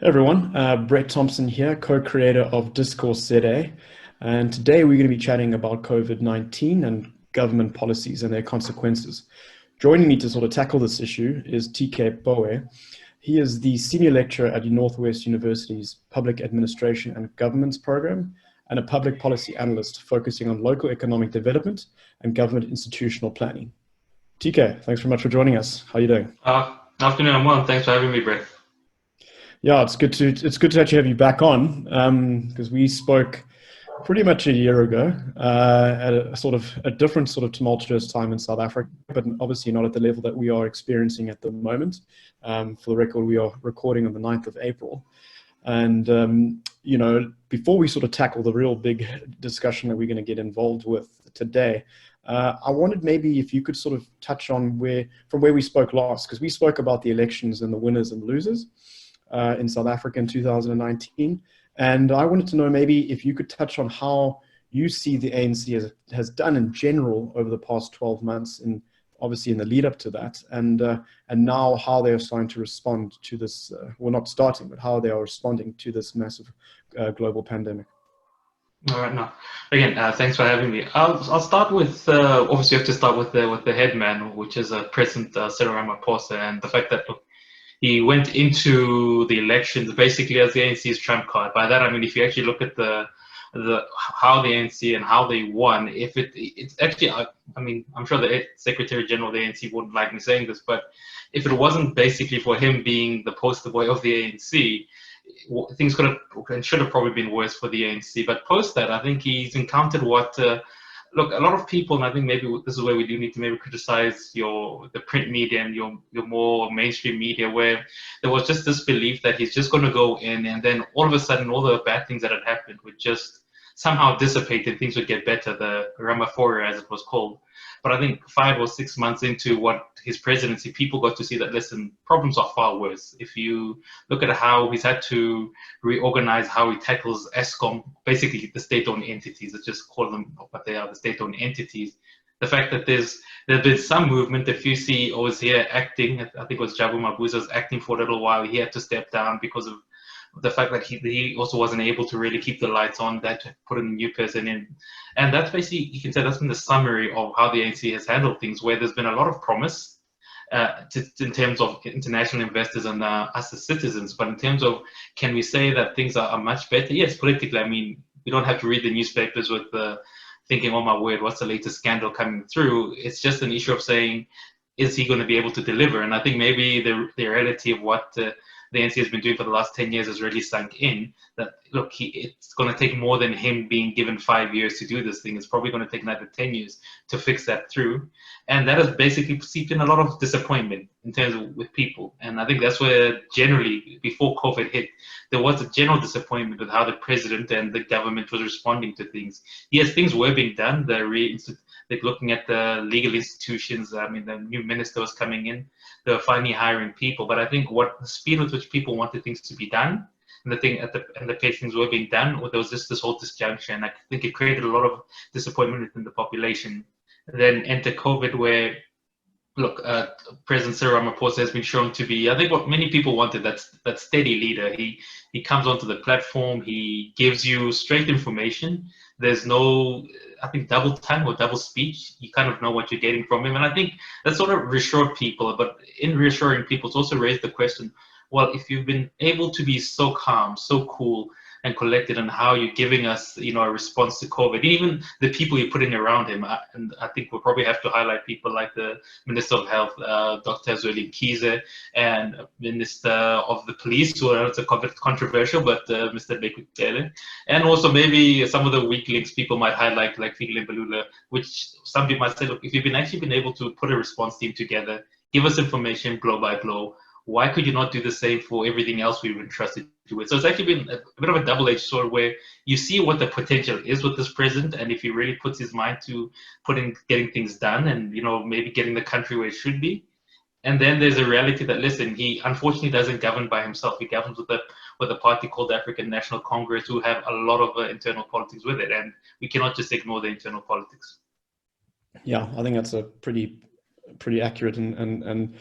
Hey everyone, Brett Thompson here, co-creator of Discourse ZA, and today we're going to be chatting about COVID-19 and government policies and their consequences. Joining me to sort of tackle this issue is TK Pooe. He is the senior lecturer at Northwest University's Public Administration and Governance program and a public policy analyst focusing on local economic development and government institutional planning. TK, thanks very much for joining us. How are you doing? Afternoon, I'm well. Thanks for having me, Brett. Yeah, it's good to actually have you back on because we spoke pretty much a year ago at a different sort of tumultuous time in South Africa, but obviously not at the level that we are experiencing at the moment. For the record, we are recording on the 9th of April. And, before we sort of tackle the real big discussion that we're going to get involved with today, I wanted maybe if you could sort of touch on from where we spoke last, because we spoke about the elections and the winners and losers in South Africa in 2019. And I wanted to know maybe if you could touch on how you see the ANC has done in general over the past 12 months, and obviously in the lead up to that, and now how they are starting to respond to this, well, not starting, but how they are responding to this massive global pandemic. All right, now again, thanks for having me. I'll start with obviously you have to start with the head man, which is President Cyril Ramaphosa, and the fact that look, he went into the elections basically as the ANC's trump card. By that I mean, if you actually look at the how the ANC and how they won, it's actually, I mean, I'm sure the Secretary General of the ANC wouldn't like me saying this, but if it wasn't basically for him being the poster boy of the ANC, things could have and should have probably been worse for the ANC. But post that, I think he's encountered what. Look, a lot of people, and I think maybe this is where we do need to maybe criticize the print media and your more mainstream media, where there was just this belief that he's just going to go in and then all of a sudden all the bad things that had happened would just somehow dissipate and things would get better, the Ramaphosa as it was called. But I think 5 or 6 months into what his presidency, people got to see that, listen, problems are far worse. If you look at how he's had to reorganize how he tackles ESCOM, basically the state-owned entities, let's just call them what they are, the state-owned entities. The fact that there's been some movement, a few CEOs here acting, I think it was Jabu Mabuza's acting for a little while, he had to step down because of the fact that he also wasn't able to really keep the lights on, that put a new person in. And that's basically, you can say that's been the summary of how the ANC has handled things, where there's been a lot of promise in terms of international investors and us as citizens. But in terms of, can we say that things are much better? Yes, politically, I mean, we don't have to read the newspapers with thinking, oh my word, what's the latest scandal coming through? It's just an issue of saying, is he going to be able to deliver? And I think maybe the reality of what the ANC has been doing for the last 10 years has really sunk in, that look, it's going to take more than him being given 5 years to do this thing. It's probably going to take another 10 years to fix that through. And that has basically seeped in a lot of disappointment in terms of with people. And I think that's where generally, before COVID hit, there was a general disappointment with how the president and the government was responding to things. Yes, things were being done. They're looking at the legal institutions. I mean, the new minister was coming in. They were finally hiring people. But I think what the speed with which people wanted things to be done, and the pace things were being done, there was just this whole disjunction. I think it created a lot of disappointment within the population. And then enter COVID, where look, President Cyril Ramaphosa has been shown to be, I think, what many people wanted, that steady leader. He comes onto the platform, he gives you straight information. There's no, I think, double tongue or double speech. You kind of know what you're getting from him. And I think that sort of reassured people. But in reassuring people, it's also raised the question, well, if you've been able to be so calm, so cool, and collected on how you're giving us, a response to COVID, even the people you're putting around him. And I think we'll probably have to highlight people like the Minister of Health, Dr. Zweli Mkhize, and Minister of the Police, who are also controversial, but Mr. Bekutele. And also maybe some of the weak links people might highlight, like Fikile Mbalula, which some people might say, look, if you've actually been able to put a response team together, give us information blow by blow, why could you not do the same for everything else we've entrusted you with? So it's actually been a bit of a double-edged sword, where you see what the potential is with this president, and if he really puts his mind to getting things done and maybe getting the country where it should be. And then there's a reality that, listen, he unfortunately doesn't govern by himself. He governs with a party called African National Congress, who have a lot of internal politics with it, and we cannot just ignore the internal politics. Yeah, I think that's a pretty pretty accurate and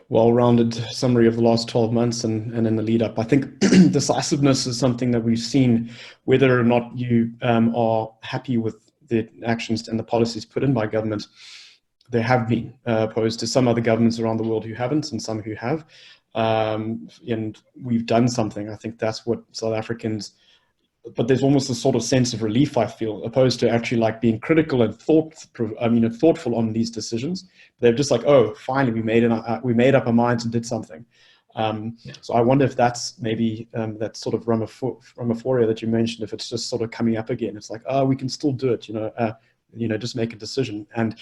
well-rounded summary of the last 12 months and in the lead up. I think decisiveness is something that we've seen, whether or not you are happy with the actions and the policies put in by government. There have been, opposed to some other governments around the world who haven't, and some who have. And we've done something. I think that's what South Africans, but there's almost a sort of sense of relief, I feel, opposed to actually like being critical and thoughtful on these decisions. They're just like, oh, finally, we made up our minds and did something. So I wonder if that's maybe that sort of rumophoria that you mentioned, if it's just sort of coming up again. It's like, oh, we can still do it, just make a decision. And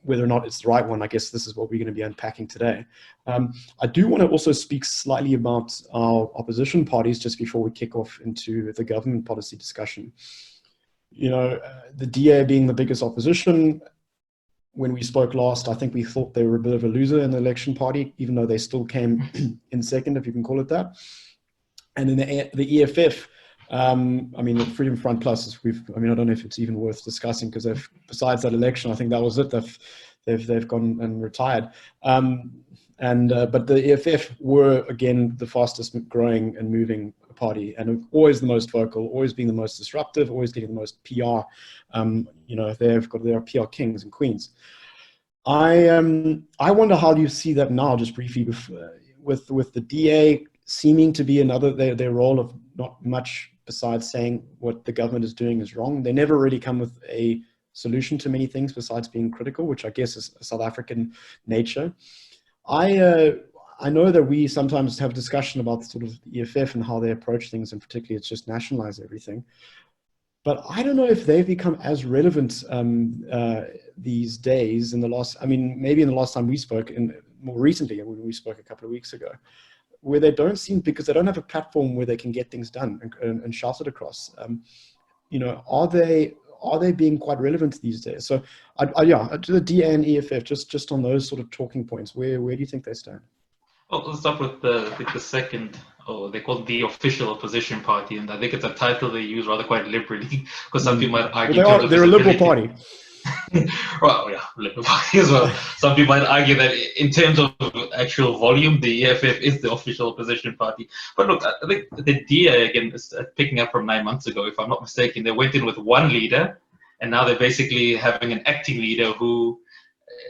whether or not it's the right one, I guess this is what we're going to be unpacking today. I do want to also speak slightly about our opposition parties just before we kick off into the government policy discussion. The DA being the biggest opposition, when we spoke last, I think we thought they were a bit of a loser in the election party, even though they still came in second, if you can call it that. And in the EFF, the Freedom Front Plus, I don't know if it's even worth discussing, because besides that election, I think that was it. They've gone and retired. But the EFF were, again, the fastest growing and moving party, and always the most vocal, always being the most disruptive, always getting the most PR. They are PR kings and queens. I wonder how do you see that now, just briefly, with the DA seeming to be their role of not much besides saying what the government is doing is wrong. They never really come with a solution to many things besides being critical, which I guess is a South African nature. I know that we sometimes have discussion about sort of the EFF and how they approach things, and particularly it's just nationalize everything. But I don't know if they've become as relevant these days maybe in the last time we spoke, more recently when we spoke a couple of weeks ago, where they don't seem, because they don't have a platform where they can get things done and shout it across. Are they being quite relevant these days? So, to the DA and EFF, just on those sort of talking points, where do you think they stand? Well, let's start with the second, they call it the official opposition party, and I think it's a title they use rather quite liberally, because some people might argue they're a liberal party. Well, yeah, Liberal Party as well. Some people might argue that in terms of actual volume, the EFF is the official opposition party. But look, I think the DA, again, is picking up from 9 months ago, if I'm not mistaken. They went in with one leader, and now they're basically having an acting leader who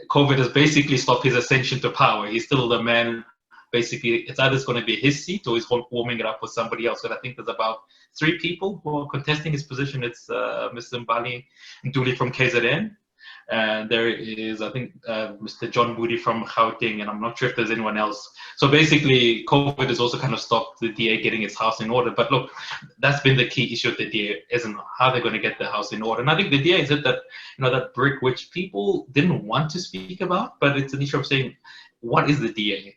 COVID has basically stopped his ascension to power. He's still the man. Basically, it's either going to be his seat or he's warming it up with somebody else. So I think there's about 3 people who are contesting his position. It's Mr. Mbali Nduli from KZN. And there is, I think, Mr. John Moody from Gauteng, and I'm not sure if there's anyone else. So basically, COVID has also kind of stopped the DA getting its house in order. But look, that's been the key issue of the DA, isn't how they're going to get the house in order. And I think the DA has hit that, that brick which people didn't want to speak about, but it's an issue of saying, what is the DA?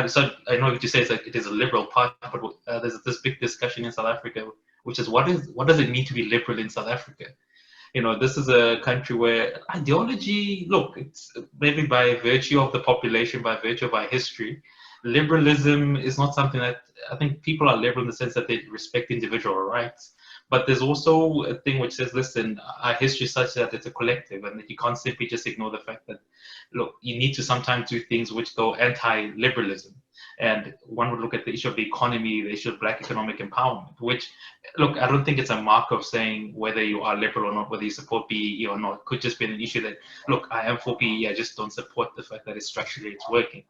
So I know what you say is like it is a liberal party, but there's this big discussion in South Africa, which is what does it mean to be liberal in South Africa? This is a country where ideology, look, it's maybe by virtue of the population, by virtue of our history, liberalism is not something that I think people are liberal in the sense that they respect individual rights. But there's also a thing which says, listen, our history is such that it's a collective, and that you can't simply just ignore the fact that, look, you need to sometimes do things which go anti-liberalism. And one would look at the issue of the economy, the issue of Black economic empowerment, which, look, I don't think it's a mark of saying whether you are liberal or not, whether you support BEE or not. It could just be an issue that, look, I am for BEE, I just don't support the fact that structurally it's working.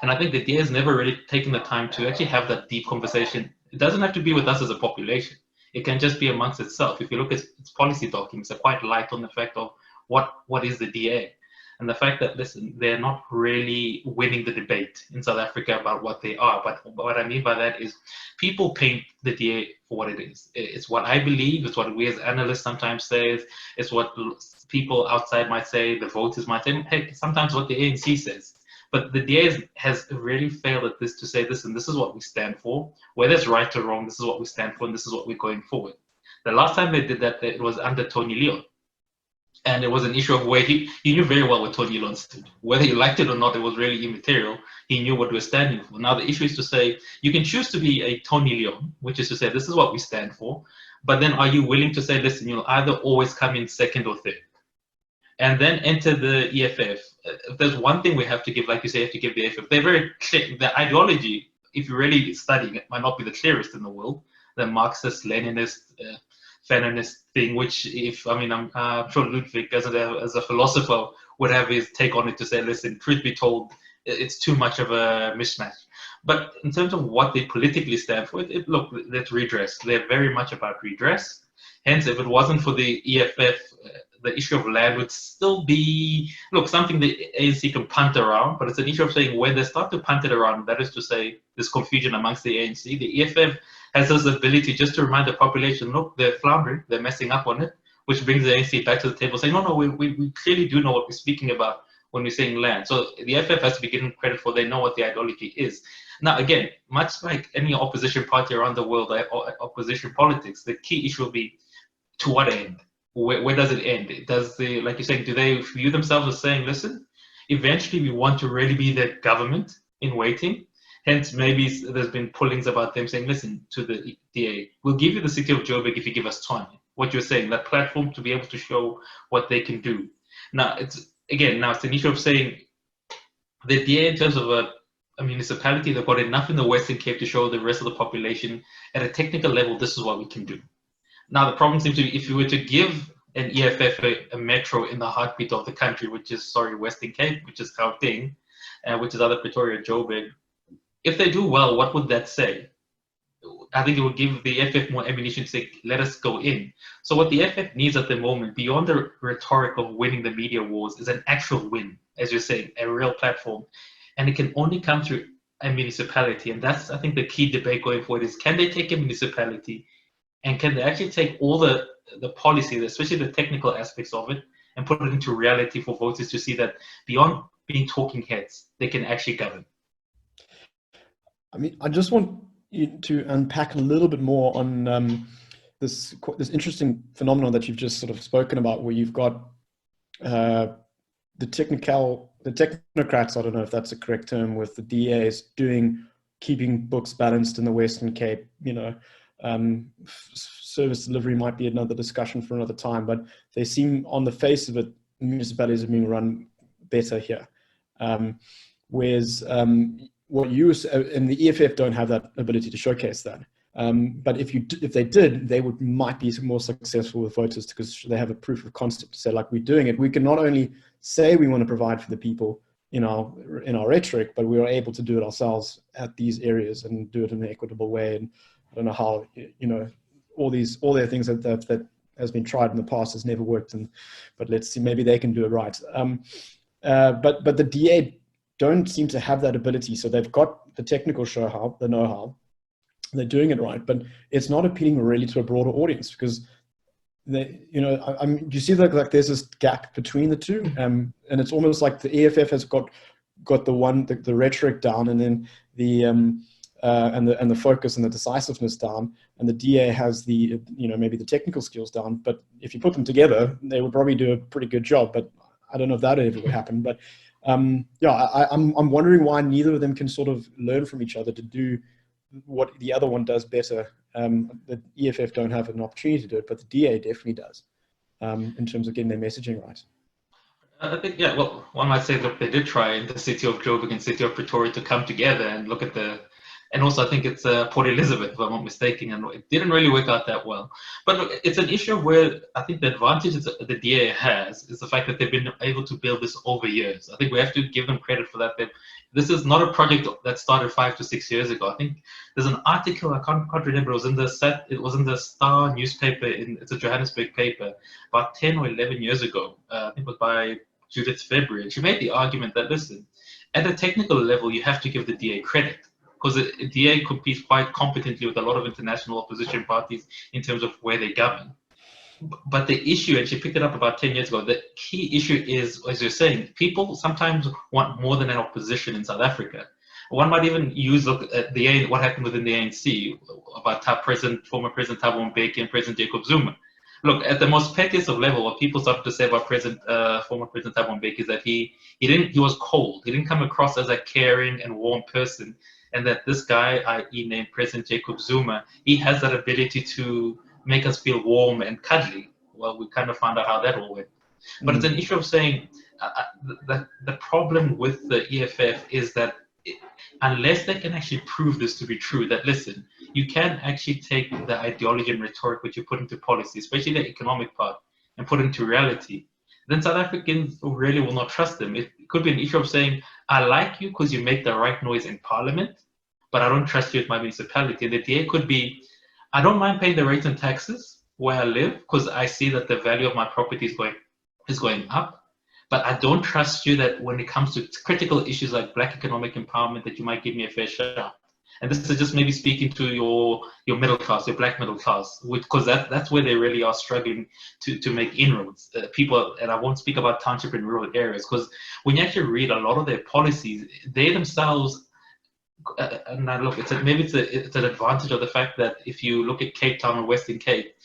And I think the DA has never really taken the time to actually have that deep conversation. It doesn't have to be with us as a population. It can just be amongst itself. If you look at its policy documents, they're quite light on the fact of what is the DA. And the fact that, listen, they're not really winning the debate in South Africa about what they are. But what I mean by that is people paint the DA for what it is. It's what I believe. It's what we as analysts sometimes say. It's what people outside might say, the voters might say, hey, sometimes what the ANC says. But the DA has really failed at this to say, listen, this is what we stand for. Whether it's right or wrong, this is what we stand for, and this is what we're going forward. The last time they did that, it was under Tony Leon. And it was an issue of where he knew very well what Tony Leon stood. Whether he liked it or not, it was really immaterial. He knew what we were standing for. Now, the issue is to say, you can choose to be a Tony Leon, which is to say, this is what we stand for. But then are you willing to say, listen, you'll either always come in second or third? And then enter the EFF if there's one thing we have to give, like you say, you have to give the EFF. They're very clear. The ideology, if you really study it, might not be the clearest in the world. The Marxist, Leninist, Faninist thing, which I'm sure Ludwig, as a philosopher, would have his take on it to say, listen, truth be told, it's too much of a mismatch. But in terms of what they politically stand for, look, let's redress. They're very much about redress. Hence, if it wasn't for the EFF, the issue of land would still be, look, something the ANC can punt around, but it's an issue of saying when they start to punt it around, that is to say, there's confusion amongst the ANC. The EFF has this ability just to remind the population, look, they're floundering, they're messing up on it, which brings the ANC back to the table saying, no, we clearly do know what we're speaking about when we're saying land. So the EFF has to be given credit for they know what the ideology is. Now, again, much like any opposition party around the world, opposition politics, the key issue will be to what end? Where does it end? Like you're saying, do they view themselves as saying, listen, eventually we want to really be the government in waiting? Hence, maybe there's been pullings about them saying, listen, to the DA, we'll give you the city of Joburg if you give us time. What you're saying, that platform to be able to show what they can do. Now, it's an issue of saying the DA in terms of a municipality, they've got enough in the Western Cape to show the rest of the population at a technical level, this is what we can do. Now, the problem seems to be if you were to give an EFF a metro in the heartbeat of the country, which is, Western Cape, which is Gauteng, which is other Pretoria, Joburg, if they do well, what would that say? I think it would give the EFF more ammunition to say, let us go in. So what the EFF needs at the moment, beyond the rhetoric of winning the media wars, is an actual win, as you're saying, a real platform. And it can only come through a municipality. And that's, I think, the key debate going forward is, can they take a municipality and can they actually take all the policy, especially the technical aspects of it, and put it into reality for voters to see that beyond being talking heads, they can actually govern? I mean, I just want you to unpack a little bit more on this interesting phenomenon that you've just sort of spoken about, where you've got the technocrats, I don't know if that's a correct term, with the DAs keeping books balanced in the Western Cape. Service delivery might be another discussion for another time, but they seem, on the face of it, municipalities are being run better here. Whereas what you and the EFF don't have that ability to showcase that. But if they did, they might be more successful with voters because they have a proof of concept to say, like, we're doing it. We can not only say we want to provide for the people in our rhetoric, but we are able to do it ourselves at these areas and do it in an equitable way. And I don't know how, all their things that has been tried in the past has never worked. But let's see, maybe they can do it right. But the DA don't seem to have that ability. So they've got the technical the know-how, they're doing it right, but it's not appealing really to a broader audience because you see that, like, there's this gap between the two, and it's almost like the EFF has got the rhetoric down, and then the focus and the decisiveness down, and the DA has the maybe the technical skills down. But if you put them together, they would probably do a pretty good job. But I don't know if that ever would happen. But I'm wondering why neither of them can sort of learn from each other to do what the other one does better. The EFF don't have an opportunity to do it, but the DA definitely does, in terms of getting their messaging right. I think, well, one might say, look, they did try in the city of Joburg and city of Pretoria to come together and look at and also I think it's Port Elizabeth, if I'm not mistaken, and it didn't really work out that well. But look, it's an issue where I think the advantage that the DA has is the fact that they've been able to build this over years. I think we have to give them credit for that. This is not a project that started 5 to 6 years ago. I think there's an article, I can't remember, it was in the Star newspaper, it's a Johannesburg paper, about 10 or 11 years ago. I think it was by Judith February. And she made the argument that, listen, at a technical level, you have to give the DA credit, because the DA competes quite competently with a lot of international opposition parties in terms of where they govern. But the issue, and she picked it up about 10 years ago, the key issue is, as you're saying, people sometimes want more than an opposition in South Africa. One might even look at what happened within the ANC about former President Thabo Mbeki and President Jacob Zuma. Look, at the most pettiest of level, what people started to say about former President Thabo Mbeki is that he was cold. He didn't come across as a caring and warm person. And that this guy, i.e. named President Jacob Zuma, he has that ability to make us feel warm and cuddly. Well, we kind of found out how that all went. But it's an issue of saying the problem with the EFF is that unless they can actually prove this to be true, that listen, you can actually take the ideology and rhetoric which you put into policy, especially the economic part, and put into reality, then South Africans really will not trust them. It could be an issue of saying, I like you because you make the right noise in parliament, but I don't trust you at my municipality. And the DA could be, I don't mind paying the rates and taxes where I live because I see that the value of my property is going up. But I don't trust you that when it comes to critical issues like Black economic empowerment, that you might give me a fair share. And this is just maybe speaking to your middle class, your Black middle class, because that's where they really are struggling to make inroads. People, and I won't speak about township and rural areas, because when you actually read a lot of their policies, they themselves, and now look, it's an advantage of the fact that if you look at Cape Town or Western Cape,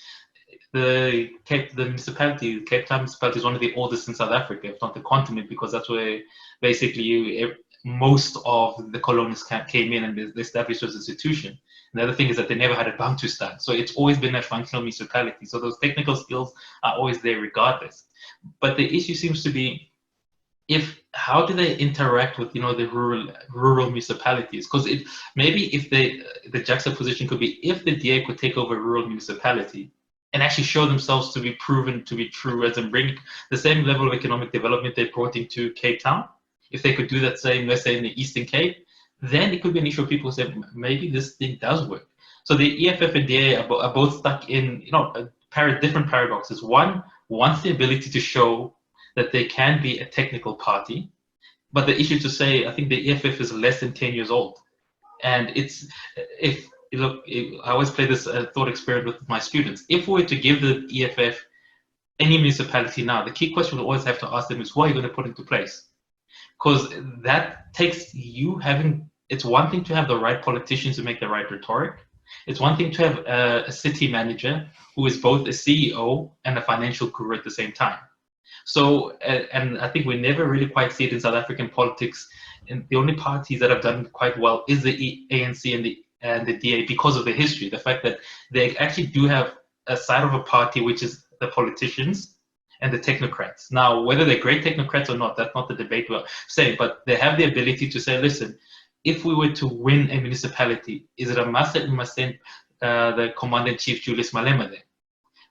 the Cape Town municipality is one of the oldest in South Africa, if not the continent, because that's where basically most of the colonists came in and they established this institution. And the other thing is that they never had a Bantustan, so it's always been a functional municipality. So those technical skills are always there regardless. But the issue seems to be, how do they interact with the rural municipalities? Because the juxtaposition could be, if the DA could take over a rural municipality and actually show themselves to be proven to be true, as in bring the same level of economic development they brought into Cape Town, if they could do that same, let's say in the Eastern Cape, then it could be an issue of people who say, maybe this thing does work. So the EFF and DA are both stuck in different paradoxes. One wants the ability to show that they can be a technical party, but the issue to say, I think the EFF is less than 10 years old. And I always play this thought experiment with my students. If we were to give the EFF any municipality now, the key question we always have to ask them is, what are you going to put into place? Because that takes you having, it's one thing to have the right politicians who make the right rhetoric. It's one thing to have a city manager who is both a CEO and a financial guru at the same time. So, and I think we never really quite see it in South African politics. And the only parties that have done quite well is the ANC and the DA, because of the history, the fact that they actually do have a side of a party which is the politicians and the technocrats. Now, whether they're great technocrats or not, that's not the debate we're saying, but they have the ability to say, listen, if we were to win a municipality, is it a must that we must send the Commander-in-Chief Julius Malema there?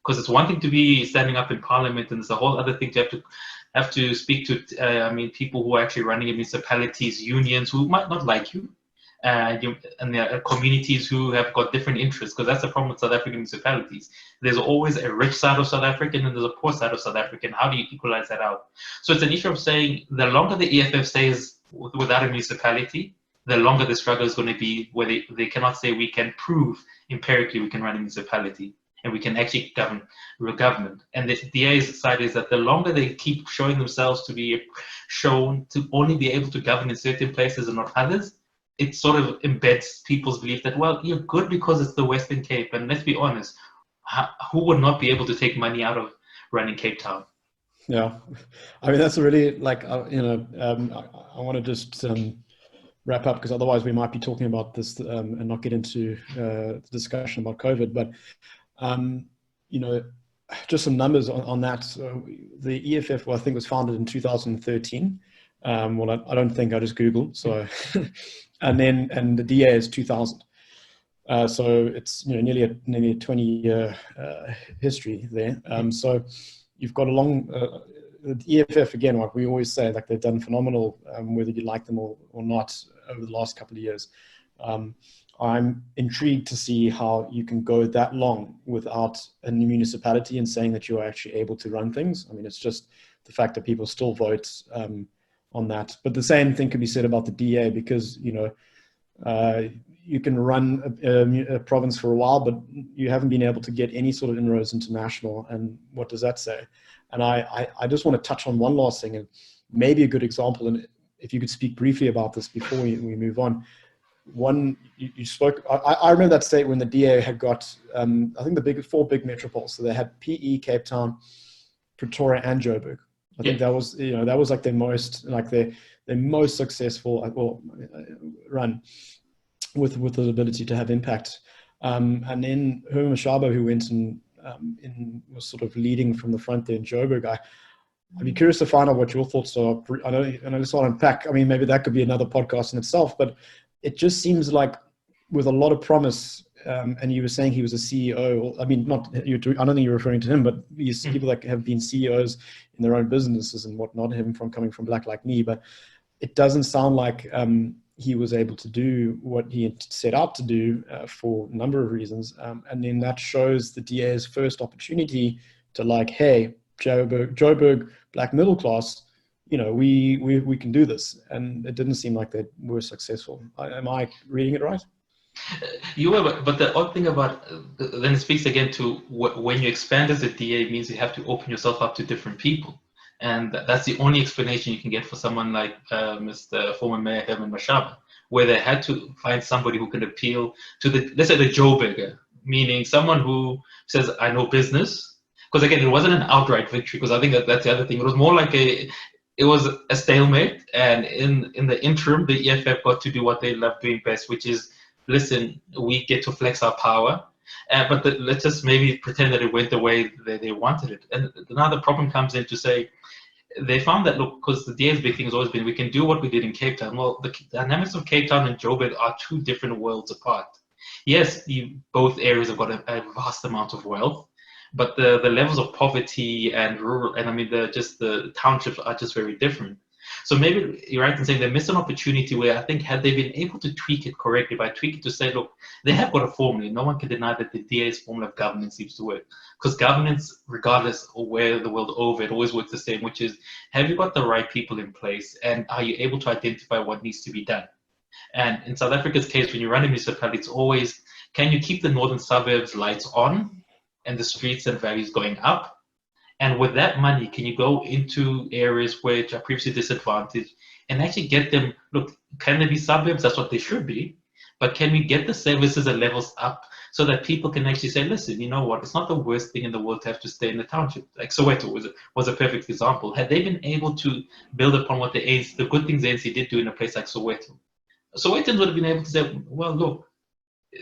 Because it's one thing to be standing up in parliament, and it's a whole other thing to have to speak to people who are actually running municipalities, unions who might not like you, and there are communities who have got different interests, because that's the problem with South African municipalities. There's always a rich side of South Africa and then there's a poor side of South Africa. How do you equalize that out? So it's an issue of saying, the longer the EFF stays without a municipality, the longer the struggle is going to be, where they cannot say we can prove empirically we can run a municipality and we can actually govern real government. And the DA's side is that the longer they keep showing themselves to be shown to only be able to govern in certain places and not others, it sort of embeds people's belief that, well, you're good because it's the Western Cape. And let's be honest, who would not be able to take money out of running Cape Town? Yeah, I mean, that's a really, I want to just wrap up, because otherwise we might be talking about this and not get into the discussion about COVID. But, just some numbers on that. So the EFF, I think, was founded in 2013. I don't think, I just Googled. So, and the DA is 2000. So it's nearly a 20-year history there. So you've got a long the EFF, again, like we always say, like they've done phenomenal, whether you like them or not, over the last couple of years. I'm intrigued to see how you can go that long without a municipality and saying that you are actually able to run things. I mean, it's just the fact that people still vote on that. But the same thing can be said about the DA, because you can run a province for a while, but you haven't been able to get any sort of inroads into national. And what does that say? And I just want to touch on one last thing, and maybe a good example, and if you could speak briefly about this before we move on. One, you spoke, I remember that state when the DA had got, I think the four big metropoles. So they had PE, Cape Town, Pretoria, and Joburg. I think that was, that was like their most successful run with the ability to have impact. And then Herman Mashaba, who went and was sort of leading from the front there in Joburg, I'd be curious to find out what your thoughts are. I know this will unpack. I mean, maybe that could be another podcast in itself, but it just seems like with a lot of promise, and you were saying he was a CEO. I mean, not you. I don't think you're referring to him, but these people that have been CEOs in their own businesses and whatnot. Him from coming from Black Like Me, but it doesn't sound like he was able to do what he had set out to do for a number of reasons. And then that shows the DA's first opportunity to like, hey, Joburg, black middle class, you know, we can do this. And it didn't seem like they were successful. Am I reading it right? You were, but the odd thing about then it speaks again to when you expand as a DA means you have to open yourself up to different people, and that's the only explanation you can get for someone like Mr. former Mayor Herman Mashaba, where they had to find somebody who can appeal to the, let's say, the Joburger, meaning someone who says I know business, because again it wasn't an outright victory, because I think that's the other thing. It was more like it was a stalemate, and in the interim the EFF got to do what they love doing best, which is listen, we get to flex our power, but let's just maybe pretend that it went the way they wanted it. And now the problem comes in to say, they found that, look, because the DA's big thing has always been, we can do what we did in Cape Town. Well, the dynamics of Cape Town and Joburg are two different worlds apart. Yes, both areas have got a vast amount of wealth, but the levels of poverty and rural, and I mean, the townships are just very different. So maybe you're right in saying they missed an opportunity where I think had they been able to tweak it correctly, by tweak it to say, look, they have got a formula. No one can deny that the DA's formula of governance seems to work. Because governance, regardless of where the world over, it always works the same, which is, have you got the right people in place, and are you able to identify what needs to be done? And in South Africa's case, when you run a municipality, it's always, can you keep the northern suburbs lights on and the streets and values going up? And with that money, can you go into areas which are previously disadvantaged and actually get them, look, can they be suburbs? That's what they should be. But can we get the services and levels up so that people can actually say, listen, you know what, it's not the worst thing in the world to have to stay in the township. Like Soweto was a perfect example. Had they been able to build upon what the good things the ANC did do in a place like Soweto, Sowetans would have been able to say, well, look,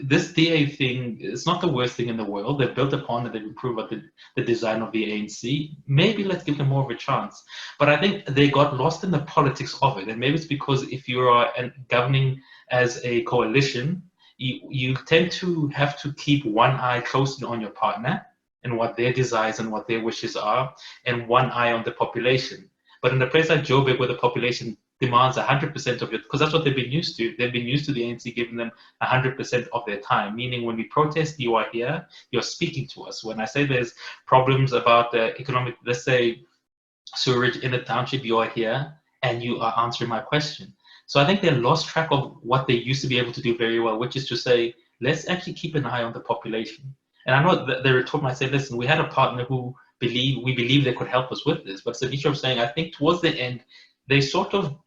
this DA thing is not the worst thing in the world. They've built upon it. They've improved the design of the ANC. Maybe let's give them more of a chance. But I think they got lost in the politics of it. And maybe it's because if you are governing as a coalition, you tend to have to keep one eye closely on your partner and what their desires and what their wishes are, and one eye on the population. But in a place like Joburg, where the population demands 100% of it, because that's what they've been used to. They've been used to the ANC giving them 100% of their time, meaning when we protest, you are here, you're speaking to us. When I say there's problems about the economic, let's say, sewerage in the township, you are here and you are answering my question. So I think they lost track of what they used to be able to do very well, which is to say, let's actually keep an eye on the population. And I know that they were talking, I said, listen, we had a partner who we believe they could help us with this. But it's an issue of saying, I think towards the end, they sort of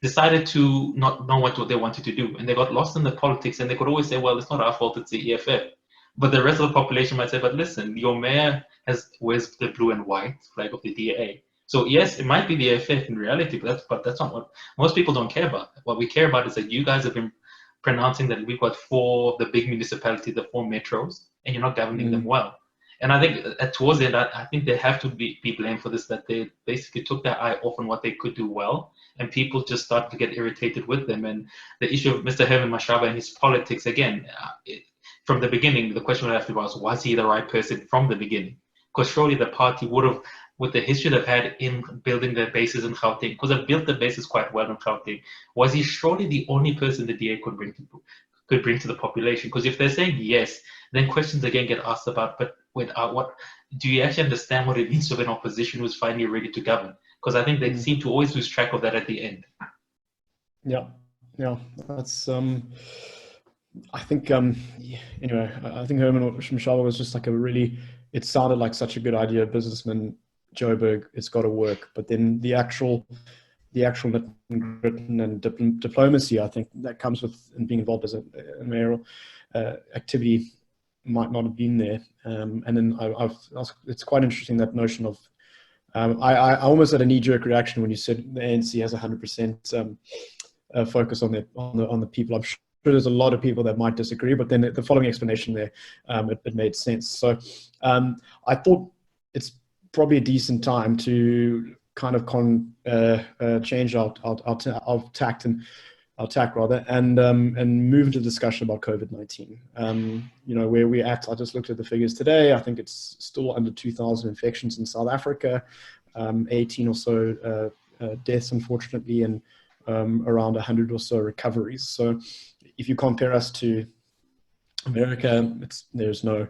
decided to not know what they wanted to do. And they got lost in the politics, and they could always say, well, it's not our fault, it's the EFF. But the rest of the population might say, but listen, your mayor wears the blue and white flag of the DA. So yes, it might be the EFF in reality, but that's not what most people don't care about. What we care about is that you guys have been pronouncing that we've got the big municipalities, the 4 metros, and you're not governing them well. And I think towards the end, I think they have to be blamed for this, that they basically took their eye off on what they could do well, and people just started to get irritated with them. And the issue of Mr. Herman Mashaba and his politics, again, from the beginning, the question we have to ask, was he the right person from the beginning? Because surely the party would have, with the history they've had in building their bases in Gauteng, because they've built their bases quite well in Gauteng, was he surely the only person the DA could bring to the population? Because if they're saying yes, then questions again get asked about, but what do you actually understand what it means to have an opposition who's finally ready to govern? Because I think they seem to always lose track of that at the end. Yeah, that's I think anyway, I think Herman Mashaba was just like it sounded like such a good idea, businessman, Joburg, it's got to work, but then the actual written and diplomacy, I think, that comes with being involved as a mayoral activity might not have been there. And then it's quite interesting, that notion of I almost had a knee-jerk reaction when you said the ANC has 100% focus on the people. I'm sure there's a lot of people that might disagree, but then the following explanation there, it made sense. So I thought it's probably a decent time to kind of change our tact and our tack rather, and move into discussion about COVID-19. You know, where we're at, I just looked at the figures today. I think it's still under 2,000 infections in South Africa, 18 or so deaths, unfortunately, and around 100 or so recoveries. So if you compare us to America, there's no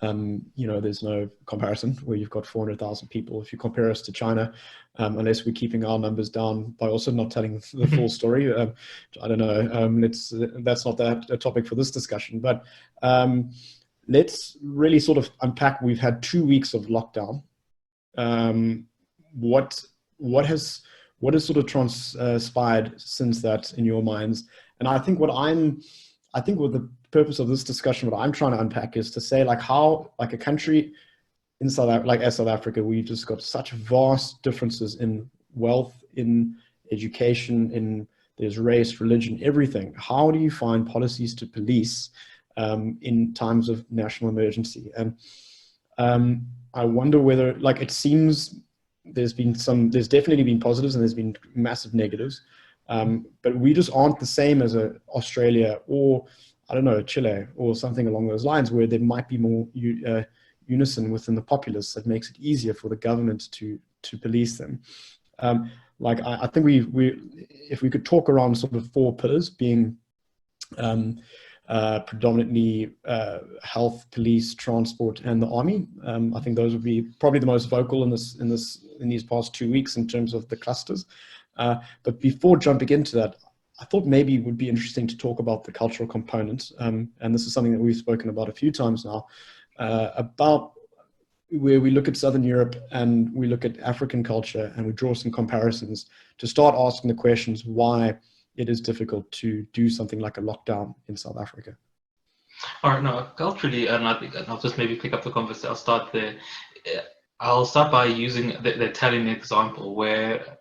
there's no comparison, where you've got 400,000 people. If you compare us to China, unless we're keeping our numbers down by also not telling the full story, I don't know. That's not a topic for this discussion. But let's really sort of unpack. We've had 2 weeks of lockdown. What has sort of transpired since that in your minds? And I think with the purpose of this discussion, what I'm trying to unpack is to say, like, how, like, a country in South Africa, we've just got such vast differences in wealth, in education, there's race, religion, everything. How do you find policies to police in times of national emergency? And I wonder whether, like, it seems there's definitely been positives and there's been massive negatives. But we just aren't the same as Australia, or I don't know, Chile, or something along those lines, where there might be more unison within the populace that makes it easier for the government to police them. Like, I think if we could talk around sort of 4 pillars, being predominantly health, police, transport, and the army. I think those would be probably the most vocal in these past 2 weeks in terms of the clusters. But before jumping into that, I thought maybe it would be interesting to talk about the cultural component. And this is something that we've spoken about a few times now, about where we look at Southern Europe and we look at African culture and we draw some comparisons to start asking the questions why it is difficult to do something like a lockdown in South Africa. All right, no, culturally, and I think I'll just maybe pick up the conversation. I'll start there. I'll start by using the Italian example, where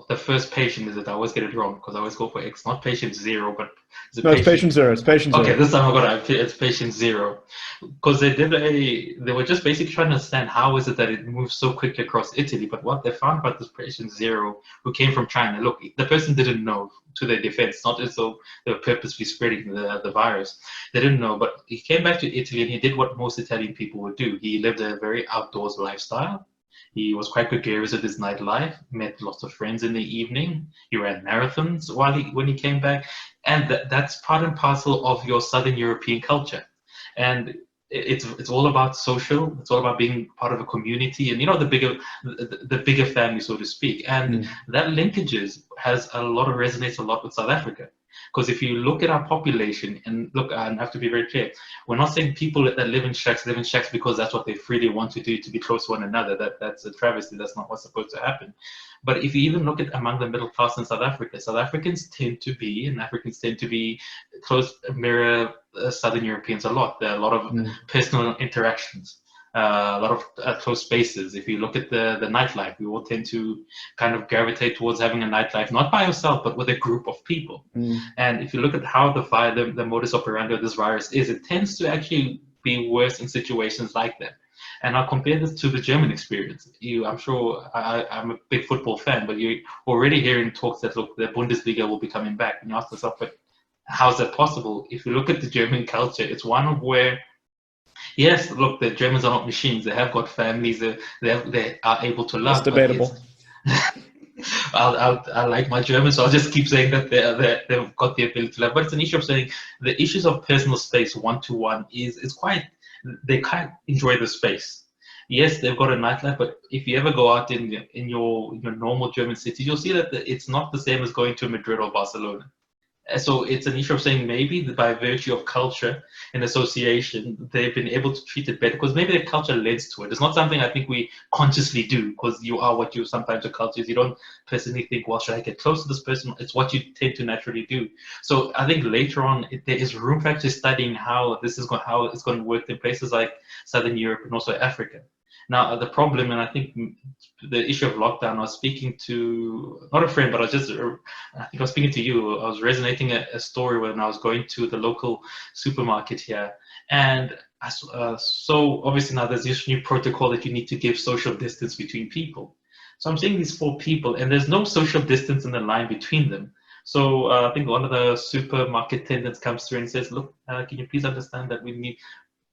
the first patient I always get it wrong because I always go for X, not patient 0, but it's patient 0. It's patient 0. Okay, this time it's patient 0, because they were just basically trying to understand how is it that it moves so quickly across Italy. But what they found about this patient 0 who came from China, look, the person didn't know, to their defense, not as though they were purposely spreading the virus. They didn't know, but he came back to Italy and he did what most Italian people would do. He lived a very outdoors lifestyle. He was quite gregarious with his nightlife, met lots of friends in the evening. He ran marathons when he came back. And that's part and parcel of your Southern European culture. And it's all about social, it's all about being part of a community, and the bigger family, so to speak. And that linkages resonates a lot with South Africa. Because if you look at our population, and look, I have to be very clear, we're not saying people that live in shacks because that's what they freely want to do, to be close to one another. That's a travesty. That's not what's supposed to happen. But if you even look at among the middle class in South Africa, Africans tend to be close, mirror Southern Europeans a lot. There are a lot of personal interactions. A lot of close spaces. If you look at the nightlife, we all tend to kind of gravitate towards having a nightlife, not by yourself, but with a group of people. And if you look at how the modus operandi of this virus is, it tends to actually be worse in situations like that. And I'll compare this to the German experience. I'm sure I'm a big football fan, but you're already hearing talks that, look, the Bundesliga will be coming back. And you ask yourself, but how's that possible? If you look at the German culture, it's one of where, yes, look, the Germans are not machines. They have got families. They are able to love. It's debatable. I like my German, so I'll just keep saying that they've got the ability to love. But it's an issue of saying the issues of personal space, one-to-one, is quite. They can't enjoy the space. Yes, they've got a nightlife, but if you ever go out in your normal German cities, you'll see that it's not the same as going to Madrid or Barcelona. So it's an issue of saying maybe by virtue of culture and association, they've been able to treat it better because maybe their culture lends to it. It's not something I think we consciously do, because you are what you sometimes your culture is. You don't personally think, well, should I get close to this person? It's what you tend to naturally do. So I think later on, there is room for actually studying how it's going to work in places like Southern Europe and also Africa. Now, the problem, and I think the issue of lockdown, I was speaking to, not a friend, but I think I was speaking to you. I was resonating a story when I was going to the local supermarket here. And so obviously now there's this new protocol that you need to give social distance between people. So I'm seeing these 4 people, and there's no social distance in the line between them. So I think one of the supermarket attendants comes through and says, "Look, can you please understand that we need..."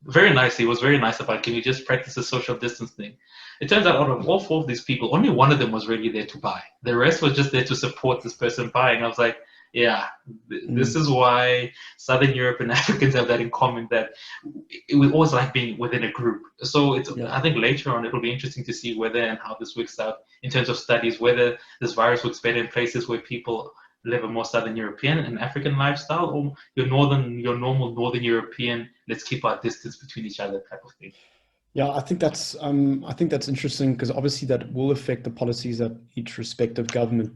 Very nicely, it was very nice about, "Can you just practice the social distancing?" It turns out out of all 4 of these people, only one of them was really there to buy. The rest was just there to support this person buying. I was like, yeah, this is why Southern Europe and Africans have that in common, that we always like being within a group. So I think later on it'll be interesting to see whether and how this works out in terms of studies, whether this virus works better in places where people live a more Southern European and African lifestyle, or your normal Northern European, let's keep our distance between each other type of thing. Yeah, I think that's interesting, because obviously that will affect the policies that each respective government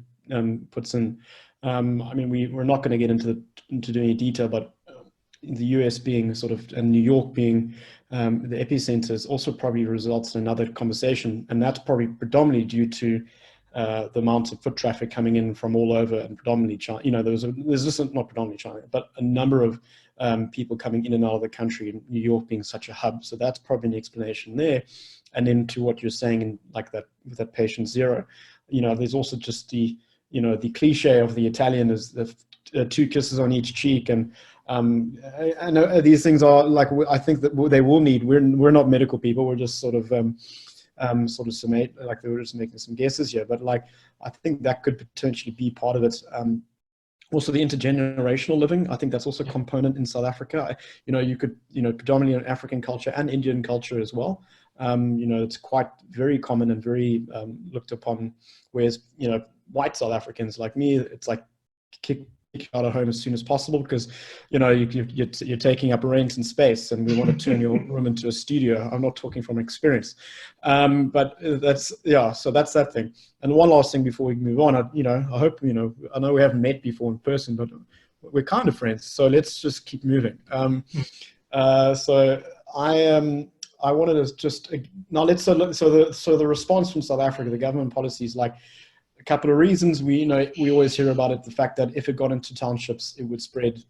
puts in. I mean, we're not going to get into any detail, but the US being sort of, and New York being the epicenters, also probably results in another conversation, and that's probably predominantly due to the amount of foot traffic coming in from all over, and predominantly China. You know, there's this, not predominantly China, but a number of people coming in and out of the country, and New York being such a hub. So that's probably an explanation there. And then to what you're saying, in like that, with that patient zero, you know, there's also just the, you know, the cliche of the Italian is the 2 kisses on each cheek. And I know these things are like, I think that they will need, we're not medical people, we're just sort of like they were just making some guesses here, but like, I think that could potentially be part of it. Also the intergenerational living, I think that's also a component in South Africa. You know, you could, you know, predominantly in African culture and Indian culture as well. You know, it's quite very common and very looked upon, whereas, you know, white South Africans like me, it's like kick out of home as soon as possible, because, you know, you're taking up rent and space, and we want to turn your room into a studio. I'm not talking from experience, but that's, yeah, so that's that thing. And one last thing before we move on, I hope, you know, I know we haven't met before in person, but we're kind of friends, so let's just keep moving. So I wanted to just, now let's, so the response from South Africa, the government policies, like, a couple of reasons. We always hear about it, the fact that if it got into townships, it would spread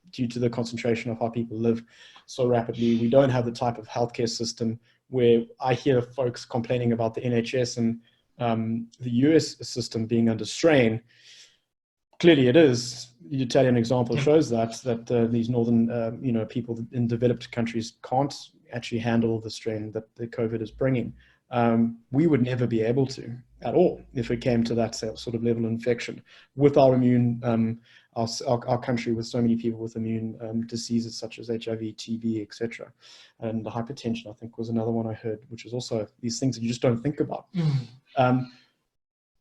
due to the concentration of how people live so rapidly. We don't have the type of healthcare system where I hear folks complaining about the NHS and the US system being under strain. Clearly it is. The Italian example shows that these northern you know, people in developed countries can't actually handle the strain that the COVID is bringing. We would never be able to at all if it came to that sort of level of infection with our immune, our country with so many people with immune diseases such as HIV, TB, etc. And the hypertension, I think, was another one I heard, which is also these things that you just don't think about.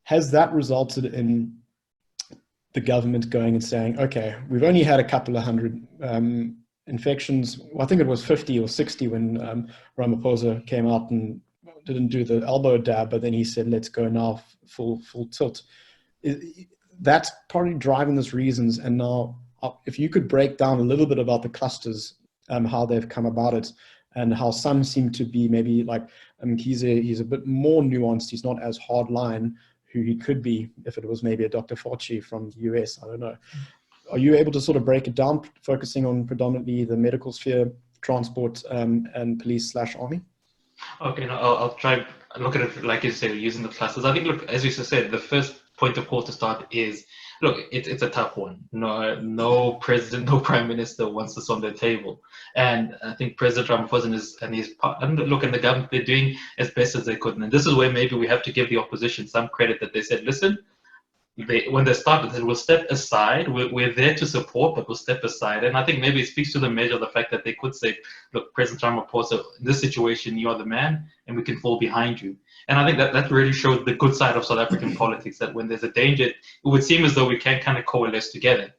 Has that resulted in the government going and saying, okay, we've only had a couple of hundred infections. Well, I think it was 50 or 60 when Ramaphosa came out and didn't do the elbow dab, but then he said, let's go now full tilt. That's probably driving those reasons. And now, if you could break down a little bit about the clusters, how they've come about it, and how some seem to be maybe like, he's a bit more nuanced. He's not as hard line who he could be if it was maybe a Dr. Fauci from the US. I don't know. Are you able to sort of break it down, focusing on predominantly the medical sphere, transport, and police/army? Okay, no, I'll try look at it like you said, using the clusters. I think, look, as you said, the first point of call to start is, look, it's a tough one. No president, no prime minister wants this on their table, and I think President Ramaphosa and his part, and look, and the government, they're doing as best as they could. And this is where maybe we have to give the opposition some credit, that they said, listen, when they started, they will step aside. We're there to support, but we'll step aside. And I think maybe it speaks to the measure of the fact that they could say, look, President Ramaphosa, in this situation, you are the man, and we can fall behind you. And I think that really showed the good side of South African politics, that when there's a danger, it would seem as though we can kind of coalesce together.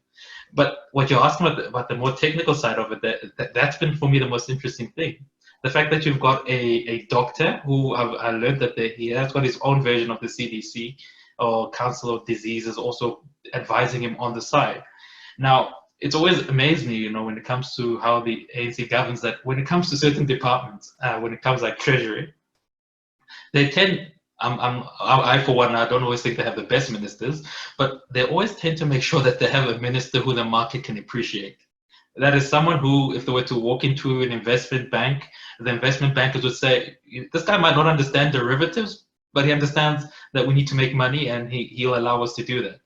But what you're asking about the more technical side of it, that's been, for me, the most interesting thing. The fact that you've got a doctor who I learned that he has got his own version of the CDC, or Council of Diseases, also advising him on the side. Now, it's always amazed me, when it comes to how the ANC governs, that when it comes to certain departments, when it comes like Treasury, they tend, I for one, I don't always think they have the best ministers, but they always tend to make sure that they have a minister who the market can appreciate. That is someone who, if they were to walk into an investment bank, the investment bankers would say, this guy might not understand derivatives, but he understands that we need to make money, and he'll allow us to do that.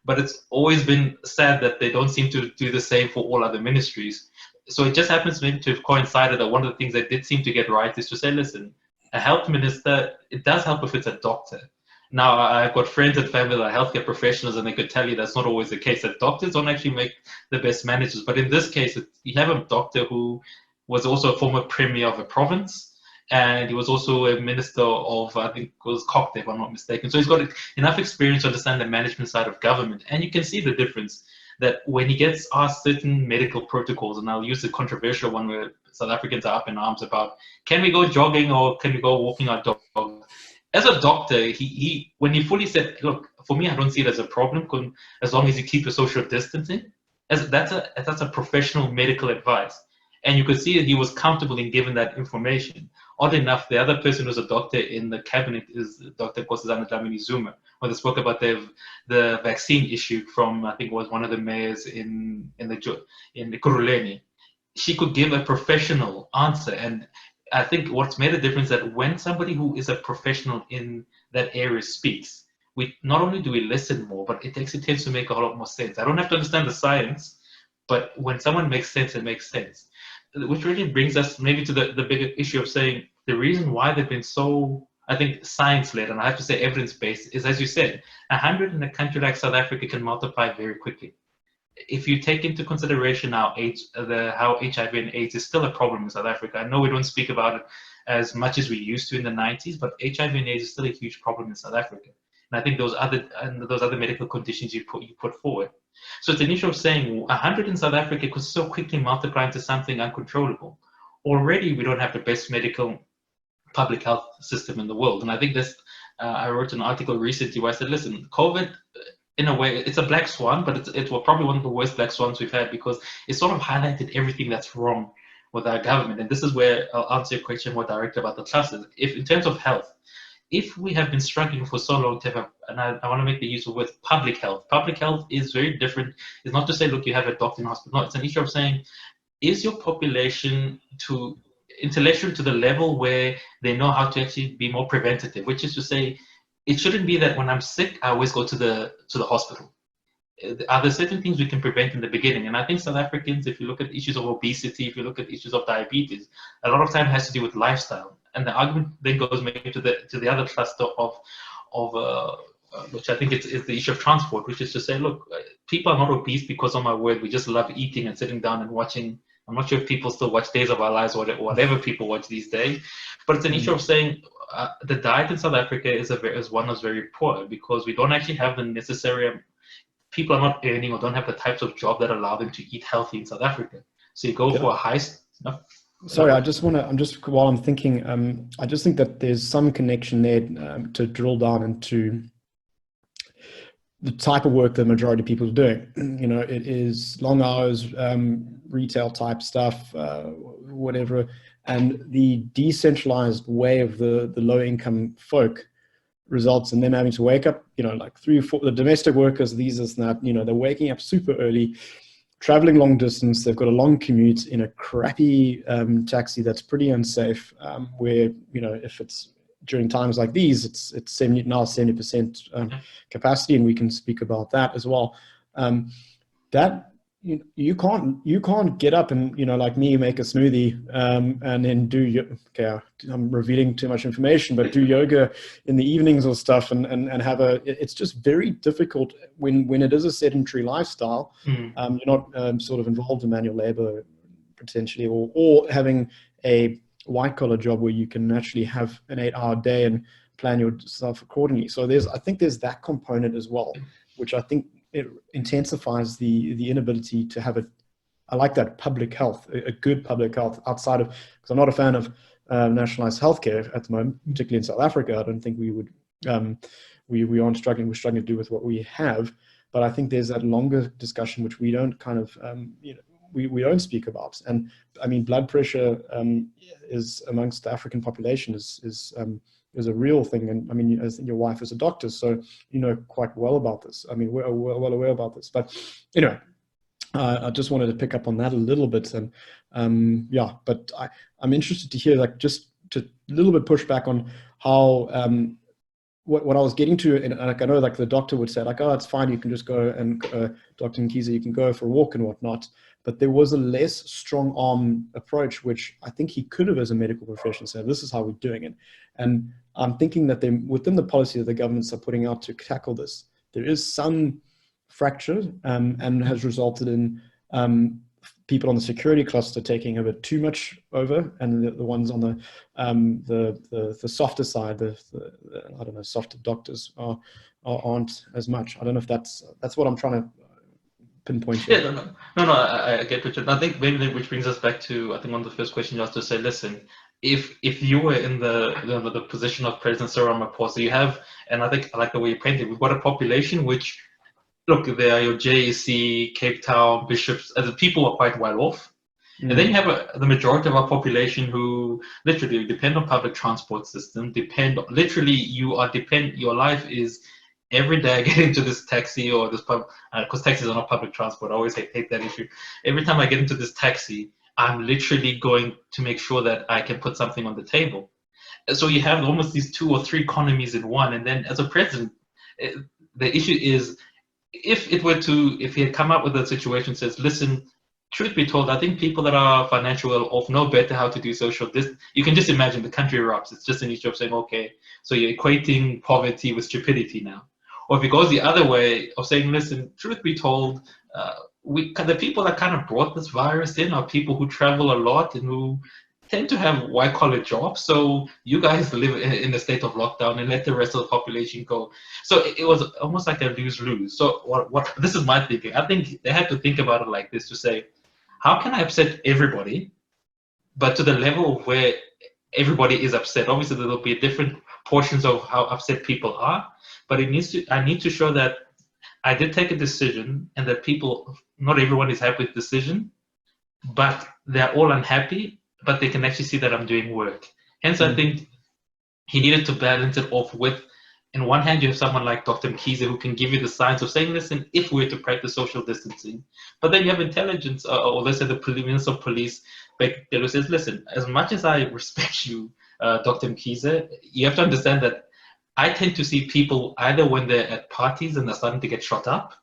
But it's always been sad that they don't seem to do the same for all other ministries. So it just happens maybe to have coincided that one of the things they did seem to get right is to say, listen, a health minister, it does help if it's a doctor. Now, I've got friends and family that are healthcare professionals, and they could tell you that's not always the case, that doctors don't actually make the best managers. But in this case, you have a doctor who was also a former premier of a province, and he was also a minister of, I think it was Cockte, if I'm not mistaken. So he's got enough experience to understand the management side of government. And you can see the difference that when he gets asked certain medical protocols, and I'll use the controversial one where South Africans are up in arms about, can we go jogging or can we go walking our dog? As a doctor, he when he fully said, look, for me, I don't see it as a problem as long as you keep your social distancing. That's a professional medical advice. And you could see that he was comfortable in giving that information. Odd enough, the other person who's a doctor in the cabinet is Dr. Nkosazana Dlamini Zuma, where they spoke about the vaccine issue from, I think it was one of the mayors in the Kuruleni. She could give a professional answer. And I think what's made a difference that when somebody who is a professional in that area speaks, we not only do we listen more, but it actually tends to make a whole lot more sense. I don't have to understand the science, but when someone makes sense, it makes sense. Which really brings us maybe to the bigger issue of saying the reason why they've been so, I think, science-led, and I have to say evidence-based, is, as you said, 100 in a country like South Africa can multiply very quickly. If you take into consideration how HIV and AIDS is still a problem in South Africa, I know we don't speak about it as much as we used to in the 90s, but HIV and AIDS is still a huge problem in South Africa. And I think those other medical conditions you put forward. So it's an issue of saying 100 in South Africa could so quickly multiply into something uncontrollable. Already, we don't have the best medical public health system in the world. And I think this, I wrote an article recently where I said, listen, COVID, in a way, it's a black swan, but it's probably one of the worst black swans we've had because it sort of highlighted everything that's wrong with our government. And this is where I'll answer your question more directly about the clusters. If in terms of health, if we have been struggling for so long to have, and I want to make the use of with public health. Public health is very different. It's not to say, look, you have a doctor in hospital. No, it's an issue of saying, is your population intellectual to the level where they know how to actually be more preventative, which is to say, it shouldn't be that when I'm sick, I always go to the hospital. Are there certain things we can prevent in the beginning? And I think South Africans, if you look at issues of obesity, if you look at issues of diabetes, a lot of time has to do with lifestyle. And the argument then goes maybe to the other cluster of which I think is the issue of transport, which is to say, look, people are not obese because, oh my word, we just love eating and sitting down and watching. I'm not sure if people still watch Days of Our Lives or whatever people watch these days, but it's an issue of saying the diet in South Africa is one that's very poor because we don't actually have the necessary. People are not earning or don't have the types of job that allow them to eat healthy in South Africa. So you go for a high. No? Sorry, while I'm thinking, I just think that there's some connection there to drill down into the type of work the majority of people are doing. You know, it is long hours, retail type stuff, whatever. And the decentralized way of the low income folk results in them having to wake up, you know, like 3 or 4, the domestic workers, these and that, you know, they're waking up super early, traveling long distance. They've got a long commute in a crappy taxi that's pretty unsafe, where, you know, if it's during times like these, it's 70% capacity, and we can speak about that as well. That you can't get up and, you know, like me, make a smoothie and then do I'm revealing too much information, but do yoga in the evenings or stuff and have it's just very difficult when it is a sedentary lifestyle. You're not sort of involved in manual labor potentially, or having a white collar job where you can actually have an 8-hour day and plan yourself accordingly. So I think there's that component as well, which I think it intensifies the inability to have I like that public health, a good public health outside of, because I'm not a fan of nationalized healthcare at the moment, particularly in South Africa. I don't think we would, we aren't struggling, we're struggling to do with what we have. But I think there's that longer discussion, which we don't kind of, you know, we don't speak about. And I mean, blood pressure is amongst the African population is a real thing. And I mean, I think your wife is a doctor, so you know quite well about this. I mean, we're well aware about this. But anyway, I just wanted to pick up on that a little bit, and yeah, but I'm interested to hear, like, just to a little bit push back on how what I was getting to, and like I know, like the doctor would say, like, oh, it's fine, you can just go and Dr. Kagiso, you can go for a walk and whatnot. But there was a less strong arm approach, which I think he could have, as a medical professional, said, this is how we're doing it. And I'm thinking that they, within the policy that the governments are putting out to tackle this, there is some fracture and has resulted in people on the security cluster taking a bit too much over, and the ones on the softer side, I don't know, softer doctors aren't as much. I don't know if that's what I'm trying to pinpoint here. Yeah, no, I get Richard. I think maybe which brings us back to, I think, one of the first questions you asked, to say, listen, if you were in the position of President Cyril Ramaphosa, you have, and I think I like the way you painted, we've got a population which, look, there are your JEC, Cape Town, bishops, as the people are quite well off. And then you have the majority of our population who literally depend on public transport system, literally your life is every day I get into this taxi or this pub, because taxis are not public transport. I always hate that issue. Every time I get into this taxi, I'm literally going to make sure that I can put something on the table. And so you have almost these 2 or 3 economies in one. And then as a president, the issue is, if he had come up with a situation that says, listen, truth be told, I think people that are financially well off know better how to do social distance. You can just imagine the country erupts. It's just an issue of saying, okay, so you're equating poverty with stupidity now. Or if it goes the other way of saying, listen, truth be told, the people that kind of brought this virus in are people who travel a lot and who tend to have white-collar jobs. So you guys live in a state of lockdown and let the rest of the population go. So it was almost like a lose-lose. So what this is my thinking. I think they had to think about it like this, to say, how can I upset everybody, but to the level where everybody is upset? Obviously, there will be different portions of how upset people are, but I need to show that I did take a decision, and that not everyone is happy with the decision, but they're all unhappy, but they can actually see that I'm doing work. Hence, I think he needed to balance it off with, in one hand, you have someone like Dr. Kagiso who can give you the science of saying, listen, if we're to practice social distancing, but then you have intelligence, or let's say the Minister of Police, who says, listen, as much as I respect you, Dr. Kagiso, you have to understand that I tend to see people either when they're at parties and they're starting to get shot up,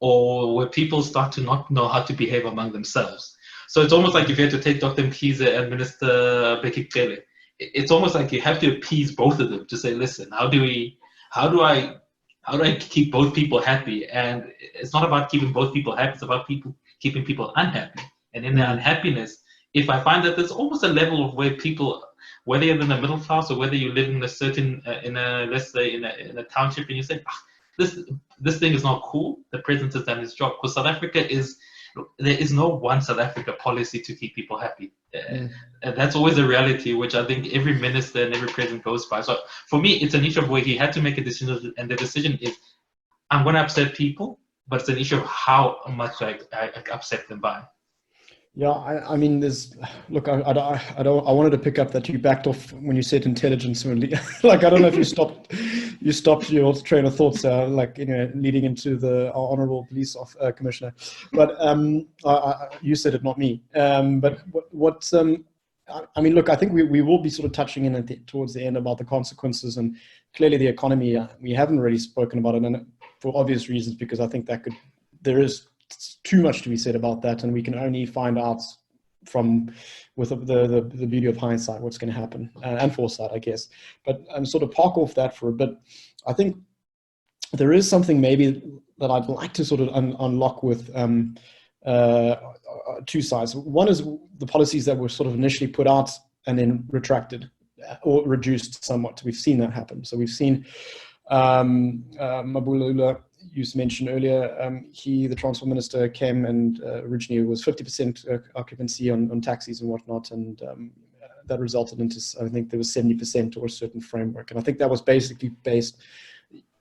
or where people start to not know how to behave among themselves. So it's almost like if you had to take Dr. Kagiso and Minister Bekele, it's almost like you have to appease both of them to say, listen, how do I keep both people happy? And it's not about keeping both people happy, it's about keeping people unhappy. And in their unhappiness, if I find that there's almost a level of where people, whether you're in the middle class or whether you live in a certain, let's say in a township, and you say, this thing is not cool, the president has done his job. Because South Africa there is no one South Africa policy to keep people happy. And that's always a reality, which I think every minister and every president goes by. So for me, it's an issue of where he had to make a decision, and the decision is, I'm going to upset people, but it's an issue of how much I upset them by. Yeah, I mean, look, I wanted to pick up that you backed off when you said intelligence. Like, I don't know if you stopped your train of thoughts, like, leading into the honorable police commissioner, but you said it, not me. But I mean, look, I think we will be sort of touching in towards the end about the consequences, and clearly the economy. We haven't really spoken about it, and for obvious reasons, because I think there is too much to be said about that, and we can only find out with the beauty of hindsight what's going to happen, and foresight, I guess. But sort of park off that for a bit. I think there is something maybe that I'd like to sort of unlock with two sides. One is the policies that were sort of initially put out and then retracted or reduced somewhat. We've seen that happen. So we've seen Mabulula, you mentioned earlier, the transport minister came, and originally it was 50% occupancy on taxis and whatnot, and that resulted into, I think there was 70% or a certain framework. And I think that was basically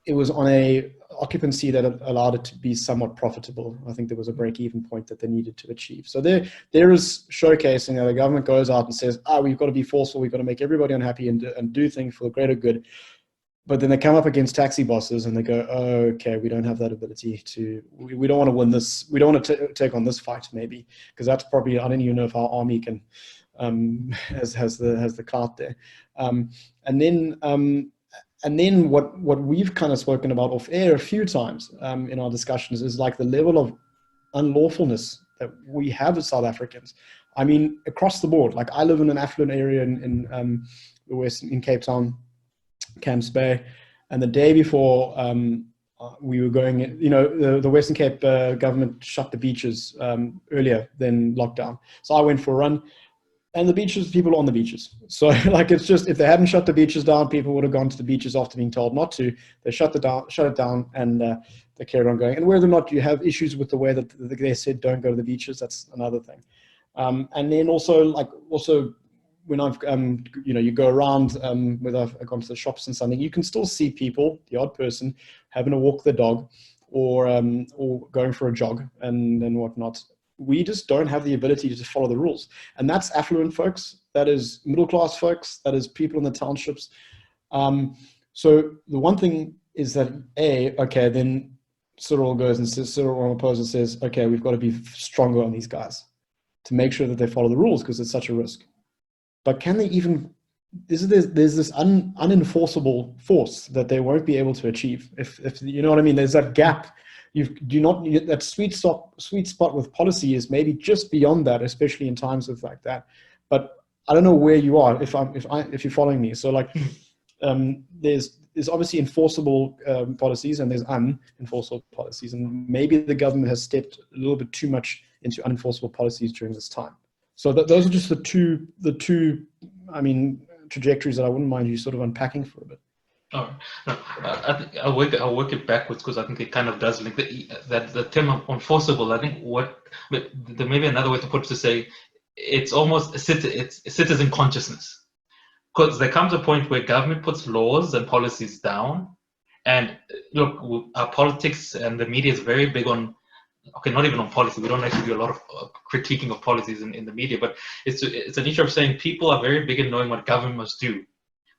it was on a occupancy that allowed it to be somewhat profitable. I think there was a break-even point that they needed to achieve. So there is showcasing how the government goes out and says, we've got to be forceful, we've got to make everybody unhappy and do things for the greater good. but then they come up against taxi bosses and they go, oh, okay, we don't have that ability to, we don't want to win this. We don't want to take on this fight, maybe, because that's probably, I don't even know if our army can, has the clout there. And then what we've kind of spoken about off air a few times in our discussions is like the level of unlawfulness that we have as South Africans. I mean, across the board. Like I live in an affluent area in the West, in Cape Town, Camps Bay, and the day before we were going, the Western Cape government shut the beaches earlier than lockdown. So I went for a run, and the beaches, people are on the beaches. So like, it's just, if they hadn't shut the beaches down, people would have gone to the beaches after being told not to. They shut it down, and they carried on going. And whether or not you have issues with the way that they said don't go to the beaches, that's another thing. And then also when I've, you go around, whether I've gone to the shops and something, you can still see people, the odd person, having to walk their dog or going for a jog and whatnot. We just don't have the ability to follow the rules. And that's affluent folks, that is middle-class folks, that is people in the townships. So the one thing is that, then Cyril goes and says, Cyril Ramaphosa says, okay, we've got to be stronger on these guys to make sure that they follow the rules because it's such a risk. But can they even, there's this unenforceable force that they won't be able to achieve. If you know what I mean, there's that gap. That sweet spot with policy is maybe just beyond that, especially in times of like that. But I don't know where you are, if you're following me. So like, there's obviously enforceable policies and there's unenforceable policies, and maybe the government has stepped a little bit too much into unenforceable policies during this time. So those are just the two, I mean, trajectories that I wouldn't mind you sort of unpacking for a bit. Oh, no, I think I'll work it backwards because I think it kind of does link the term of enforceable. I think there may be another way to put it, to say it's almost it's citizen consciousness, because there comes a point where government puts laws and policies down, and look, our politics and the media is very big on. Okay, not even on policy. We don't actually do a lot of critiquing of policies in the media, but it's an issue of saying people are very big in knowing what government must do.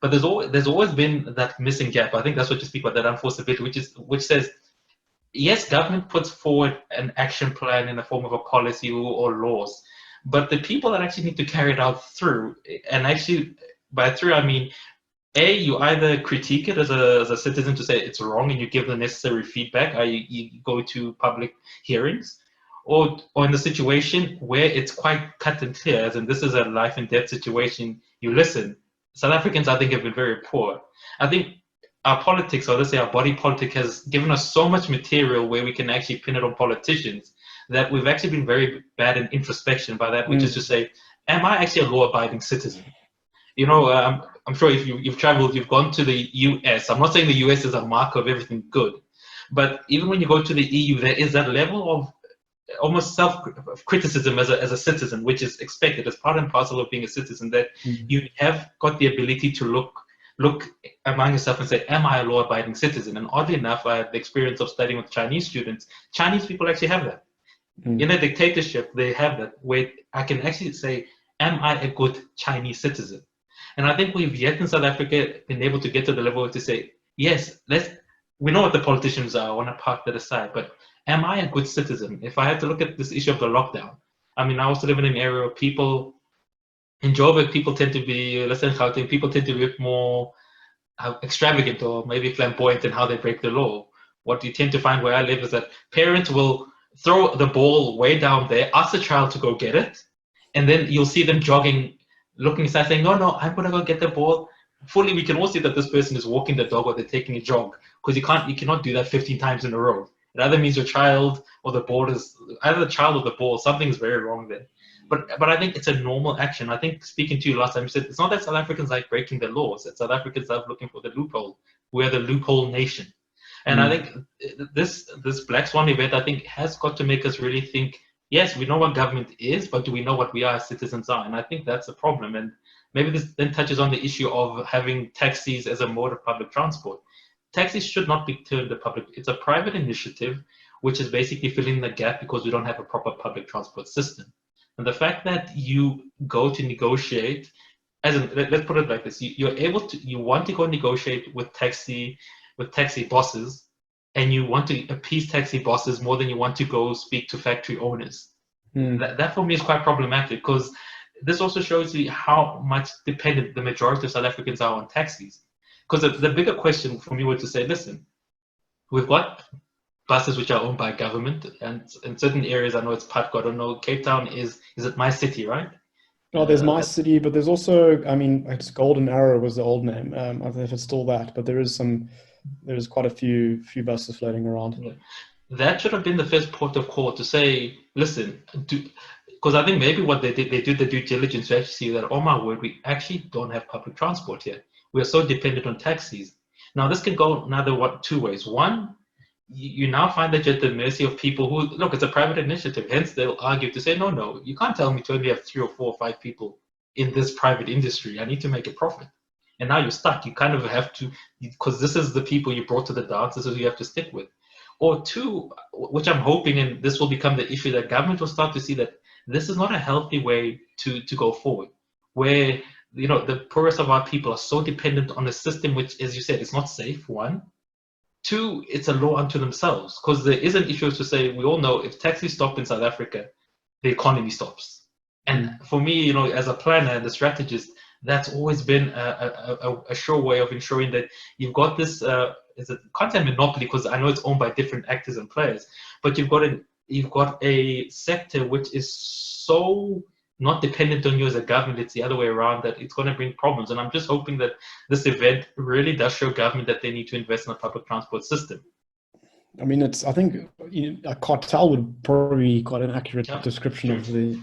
But there's always been that missing gap. I think that's what you speak about, that enforceability, which says, yes, government puts forward an action plan in the form of a policy or laws, but the people that actually need to carry it out through, and actually by through I mean, you either critique it as a citizen to say it's wrong and you give the necessary feedback, you go to public hearings, or in the situation where it's quite cut and clear, as in this is a life and death situation, you listen. South Africans, I think, have been very poor. I think our politics, or let's say our body politic, has given us so much material where we can actually pin it on politicians that we've actually been very bad in introspection by that, which is to say, am I actually a law-abiding citizen? I'm sure if you've traveled, you've gone to the US. I'm not saying the US is a marker of everything good, but even when you go to the EU, there is that level of almost self-criticism as a citizen, which is expected as part and parcel of being a citizen, that you have got the ability to look among yourself and say, am I a law-abiding citizen? And oddly enough, I had the experience of studying with Chinese students. Chinese people actually have that. In a dictatorship, they have that, where I can actually say, am I a good Chinese citizen? And I think we've yet in South Africa been able to get to the level to say, yes, we know what the politicians are, I want to park that aside, but am I a good citizen? If I had to look at this issue of the lockdown, I mean, I also live in an area where people, in Joburg, people tend to be, let's say in Gauteng, people tend to be a bit more extravagant or maybe flamboyant in how they break the law. What you tend to find where I live is that parents will throw the ball way down there, ask the child to go get it, and then you'll see them jogging, looking aside, saying, no, I'm going to go get the ball. Fully, we can all see that this person is walking the dog or they're taking a jog, because you cannot do that 15 times in a row. It either means your child or the ball is, either the child or the ball, something's very wrong there. But I think it's a normal action. I think, speaking to you last time, you said it's not that South Africans like breaking the laws, it's South Africans are looking for the loophole. We're the loophole nation. And I think this Black Swan event, I think, has got to make us really think, yes, we know what government is, but do we know what we are as citizens are? And I think that's a problem. And maybe this then touches on the issue of having taxis as a mode of public transport. Taxis should not be turned to public. It's a private initiative, which is basically filling the gap because we don't have a proper public transport system. And the fact that you go to negotiate let's put it like this: you want to go negotiate with taxi bosses, and you want to appease taxi bosses more than you want to go speak to factory owners. That for me is quite problematic, because this also shows you how much dependent the majority of South Africans are on taxis. Because the bigger question for me was to say, listen, we've got buses which are owned by government, and in certain areas, I know it's Patco, I don't know, Cape Town is it My City, right? Oh, there's My City, but there's also, I mean, it's Golden Arrow was the old name. I don't know if it's still that, but there's quite a few buses floating around. Yeah. That should have been the first port of call to say, listen, because I think maybe what they did the due diligence to actually see that, oh my word, we actually don't have public transport here. We are so dependent on taxis. Now, this can go another two ways. One, you now find that you're at the mercy of people who, look, it's a private initiative. Hence, they'll argue to say, no, you can't tell me to only have 3 or 4 or 5 people in this private industry. I need to make a profit. And now you're stuck. You kind of have to, because this is the people you brought to the dance. This is who you have to stick with. Or two, which I'm hoping, and this will become the issue, that government will start to see that this is not a healthy way to go forward, where the poorest of our people are so dependent on a system which, as you said, is not safe, one. Two, it's a law unto themselves, because there is an issue to say, we all know if taxis stop in South Africa, the economy stops. And for me, as a planner and a strategist, that's always been a sure way of ensuring that you've got this, is it content monopoly, because I know it's owned by different actors and players, but you've got a sector which is so not dependent on you as a government, it's the other way around, that it's going to bring problems. And I'm just hoping that this event really does show government that they need to invest in a public transport system. I mean, I think a cartel would probably be quite an accurate description of the,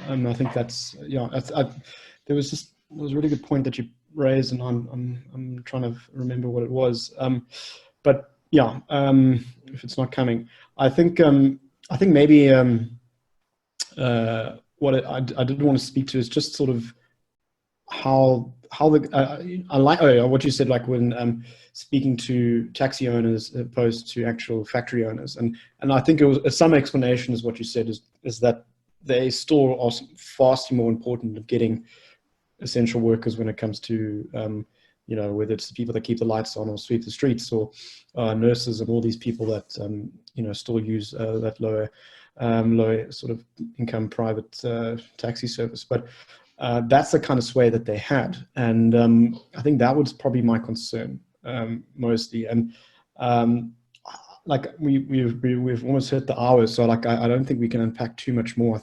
and I think that's, there was a really good point that you raised, and I'm trying to remember what it was. But yeah, if it's not coming, I think maybe what I did want to speak to is just sort of how I like what you said, like when speaking to taxi owners opposed to actual factory owners, and I think it was some explanation is what you said is that they still are vastly more important of getting essential workers when it comes to whether it's the people that keep the lights on or sweep the streets, or nurses and all these people that still use that lower sort of income private taxi service. But that's the kind of sway that they had, and I think that was probably my concern mostly. And like we've almost hit the hour, so like I don't think we can unpack too much more,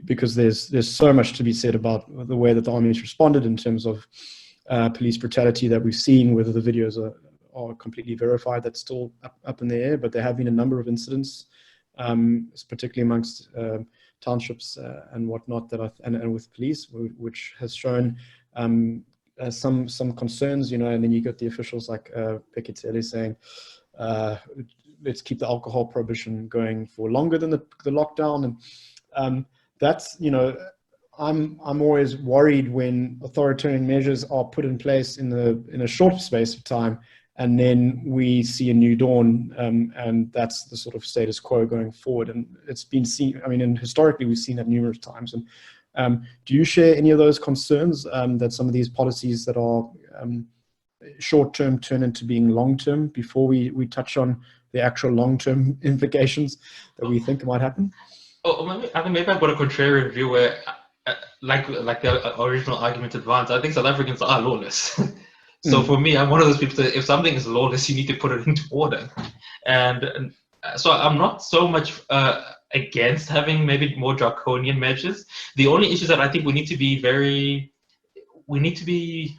because there's so much to be said about the way that the army has responded in terms of police brutality that we've seen. Whether the videos are completely verified, that's still up in the air, but there have been a number of incidents, particularly amongst townships and whatnot, and with police, which has shown some concerns, and then you got the officials like Peketele saying, let's keep the alcohol prohibition going for longer than the lockdown. And that's, I'm always worried when authoritarian measures are put in place in a short space of time, and then we see a new dawn, and that's the sort of status quo going forward. And it's been seen, I mean, and historically we've seen that numerous times. And do you share any of those concerns, that some of these policies that are short-term turn into being long-term, before we touch on the actual long-term implications that we think might happen? Oh, I think maybe I've got a contrarian view where, like the original argument advanced, I think South Africans are lawless. So for me, I'm one of those people that if something is lawless, you need to put it into order. And so I'm not so much against having maybe more draconian measures. The only issue is that I think we need to be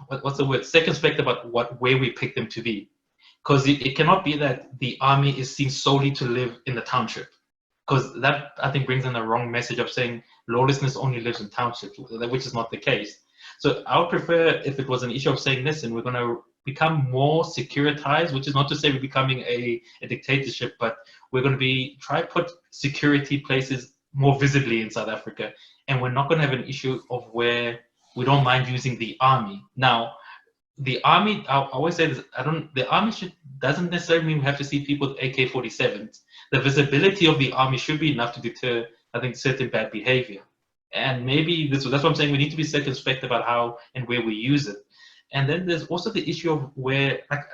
what's the word, circumspect about where we pick them to be. Because it cannot be that the army is seen solely to live in the township. Because that, I think, brings in the wrong message of saying lawlessness only lives in townships, which is not the case. So I would prefer if it was an issue of saying, listen, we're going to become more securitized, which is not to say we're becoming a dictatorship, but we're going to try to put security places more visibly in South Africa. And we're not going to have an issue of where we don't mind using the army. Now, the army, I always say this, the army doesn't necessarily mean we have to see people with AK-47s. The visibility of the army should be enough to deter, I think, certain bad behavior. And maybe that's what I'm saying. We need to be circumspect about how and where we use it. And then there's also the issue of where, like,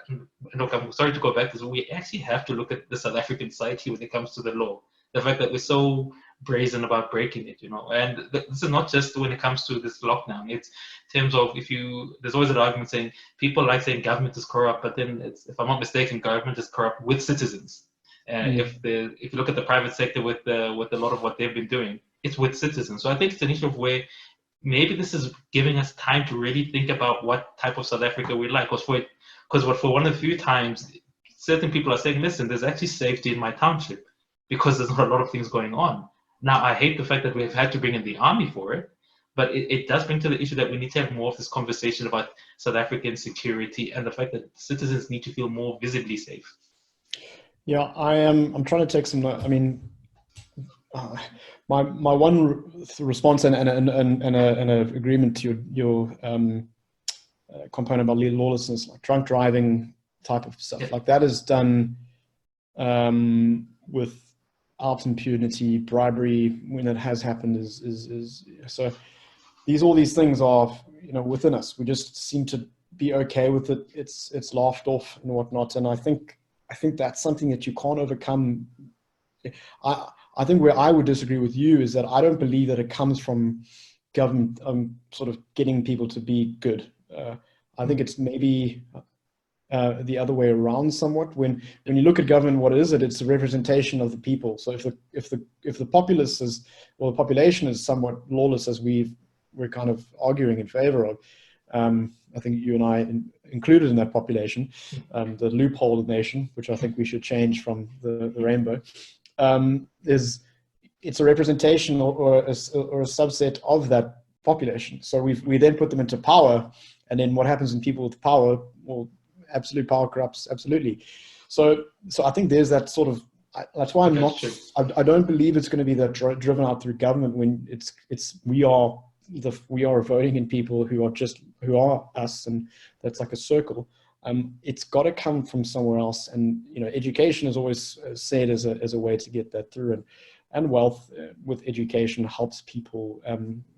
look, I'm sorry to go back to this, we actually have to look at the South African psyche when it comes to the law. The fact that we're so brazen about breaking it, and this is not just when it comes to this lockdown. It's in terms of there's always an argument saying people like saying government is corrupt, but then if I'm not mistaken, government is corrupt with citizens. If you look at the private sector with a lot of what they've been doing, it's with citizens. So I think it's an issue of where maybe this is giving us time to really think about what type of South Africa we like. Because for one of the few times, certain people are saying, listen, there's actually safety in my township because there's not a lot of things going on. Now, I hate the fact that we've had to bring in the army for it, but it does bring to the issue that we need to have more of this conversation about South African security and the fact that citizens need to feel more visibly safe. Yeah, I'm trying to take some. I mean, my one response and an agreement to your component about lawlessness, like drunk driving type of stuff, like that is done without impunity. Bribery, when it has happened, is so. All these things are within us. We just seem to be okay with it. It's laughed off and whatnot, and I think that's something that you can't overcome. I think where I would disagree with you is that I don't believe that it comes from government sort of getting people to be good. I think it's maybe the other way around somewhat. When you look at government, what is it? It's a representation of the people. So if the populace is, or the population is somewhat lawless, as we're kind of arguing in favor of, I think you and I included in that population, the loophole nation, which I think we should change from the rainbow, it's a representation or a subset of that population. So we then put them into power, and then what happens in people with power? Well, absolute power corrupts absolutely. So I think there's that sort of. That's why I don't believe it's going to be that driven out through government when we are voting in people who are us, and that's like a circle. It's got to come from somewhere else, and education is always said as a way to get that through, and wealth with education helps people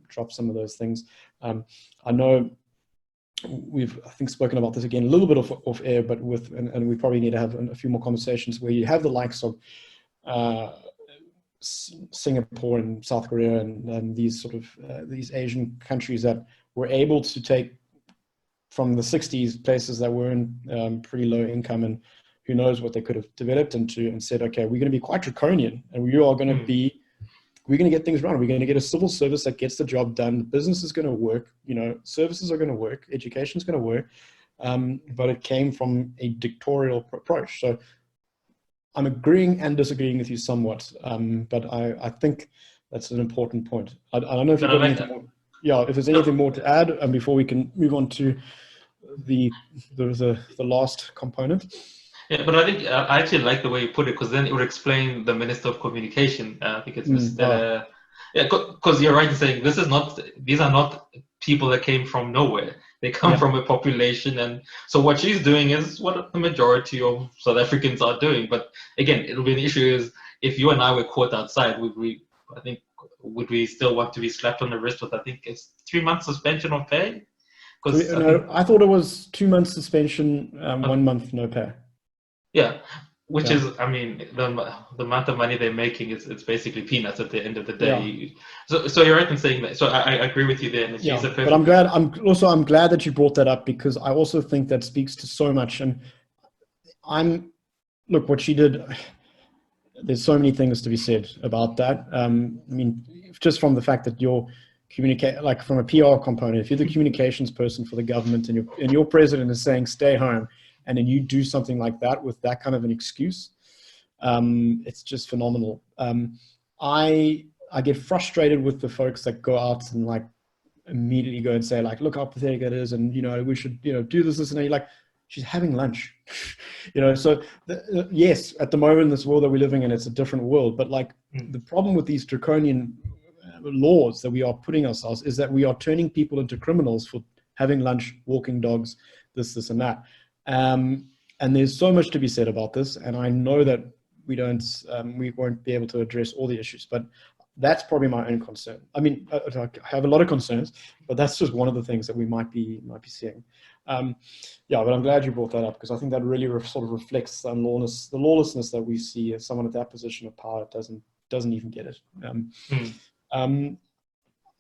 drop some of those things. I know we've spoken about this again a little bit off air, but and we probably need to have a few more conversations where you have the likes of Singapore and South Korea and these sort of these Asian countries that were able to take from the 60s places that were in pretty low income, and who knows what they could have developed into, and said, okay, we're going to be quite draconian, and we're going to get things right. We're going to get a civil service that gets the job done. The business is going to work, services are going to work, education is going to work. But it came from a dictatorial approach. So I'm agreeing and disagreeing with you somewhat, but I think that's an important point. I don't know if you've got anything more. Yeah, if there's anything more to add, and before we can move on to the last component. Yeah, but I think I actually like the way you put it, because then it would explain the Minister of Communication. I think it's Mr. Yeah, because you're right in saying these are not people that came from nowhere. They come from a population, and so what she's doing is what the majority of South Africans are doing. But again, it'll be an issue is if you and I were caught outside, would we still want to be slapped on the wrist with, I think it's 3 months suspension of pay? I thought it was 2 months suspension, 1 month no pay. Yeah, which is, I mean, the amount of money they're making it's basically peanuts at the end of the day. Yeah. So you're right in saying that. So I agree with you there. And but I'm glad that you brought that up, because I also think that speaks to so much. And look, what she did, there's so many things to be said about that. I mean, just from the fact that you're like from a PR component, if you're the communications person for the government, and your president is saying stay home, and then you do something like that with that kind of an excuse, it's just phenomenal. I get frustrated with the folks that go out and like immediately go and say like, look how pathetic it is, and we should do this, and you're like, she's having lunch. So yes, at the moment in this world that we're living in, it's a different world, but like the problem with these draconian laws that we are putting ourselves is that we are turning people into criminals for having lunch, walking dogs, this and that. And there's so much to be said about this, and I know that we won't be able to address all the issues, but that's probably my own concern. I mean, I have a lot of concerns, but that's just one of the things that we might be seeing. Yeah, but I'm glad you brought that up, because I think that really sort of reflects the lawlessness that we see as someone at that position of power doesn't even get it.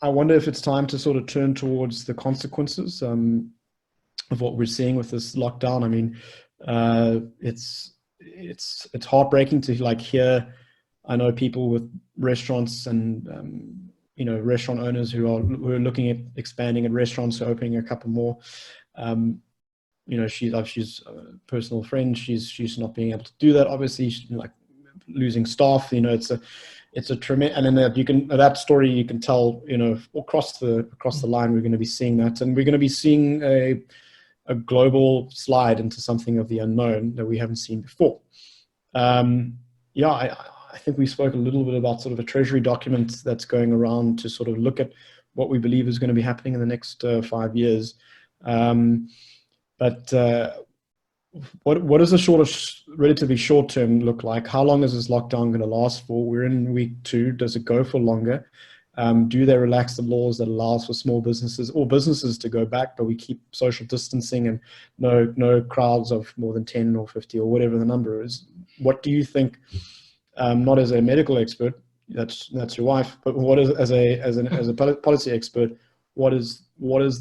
I wonder if it's time to sort of turn towards the consequences of what we're seeing with this lockdown. I mean, it's heartbreaking to like hear. I know people with restaurants and restaurant owners who are looking at expanding, and restaurants are opening a couple more. She's a personal friend. She's not being able to do that. Obviously, she's like losing staff. It's a tremendous, and then that story you can tell. Across the line, we're going to be seeing that, and we're going to be seeing a global slide into something of the unknown that we haven't seen before. I think we spoke a little bit about sort of a treasury document that's going around to sort of look at what we believe is going to be happening in the next 5 years. But what does a relatively short term look like? How long is this lockdown going to last for? We're in week 2. Does it go for longer? Do they relax the laws that allows for small businesses or businesses to go back, but we keep social distancing and no crowds of more than 10 or 50 or whatever the number is? What do you think? Not as a medical expert, that's your wife, but what is as a policy expert? What do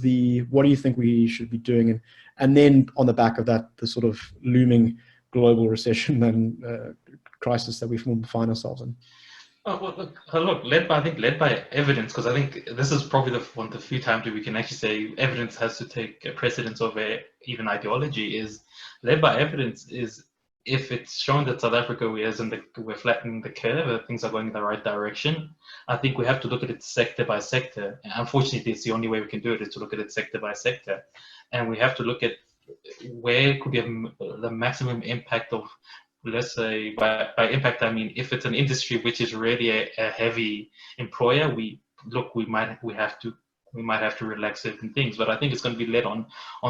you think we should be doing? And then on the back of that, the sort of looming global recession and crisis that we find ourselves in. Oh, well, look, led by evidence, because I think this is probably one of the few times that we can actually say evidence has to take precedence over even ideology. Is led by evidence is if it's shown that South Africa we're flattening the curve, that things are going in the right direction. I think we have to look at it sector by sector. And unfortunately, it's the only way we can do it is to look at it sector by sector, and we have to look at where could be the maximum impact of. Let's say by impact, I mean if it's an industry which is really a heavy employer, we might have to relax certain things. But I think it's going to be led on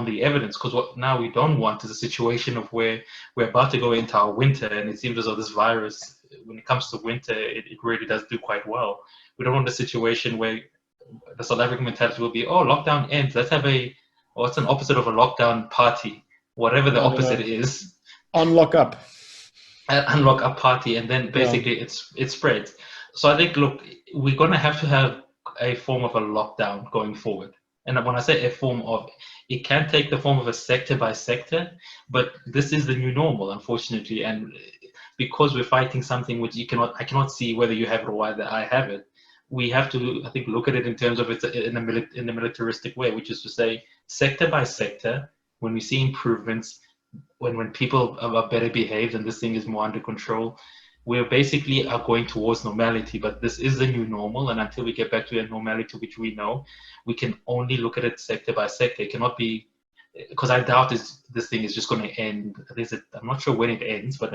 the evidence, because what now we don't want is a situation of where we're about to go into our winter, and it seems as though this virus, when it comes to winter, it really does do quite well. We don't want a situation where the South African mentality will be, oh, lockdown ends, let's have what's an opposite of a lockdown party, whatever the opposite is. Unlock up party, and then basically it spreads. So I think, look, we're going to have a form of a lockdown going forward. And when I say a form of, it can take the form of a sector by sector, but this is the new normal, unfortunately. And because we're fighting something which I cannot see whether you have it or whether I have it, we have to, I think, look at it in terms of it in a militaristic way, which is to say, sector by sector, when we see improvements, when people are better behaved and this thing is more under control, we basically are going towards normality. But this is the new normal, and until we get back to a normality which we know, we can only look at it sector by sector. It cannot be, because I doubt this thing is just going to end. I'm not sure when it ends, but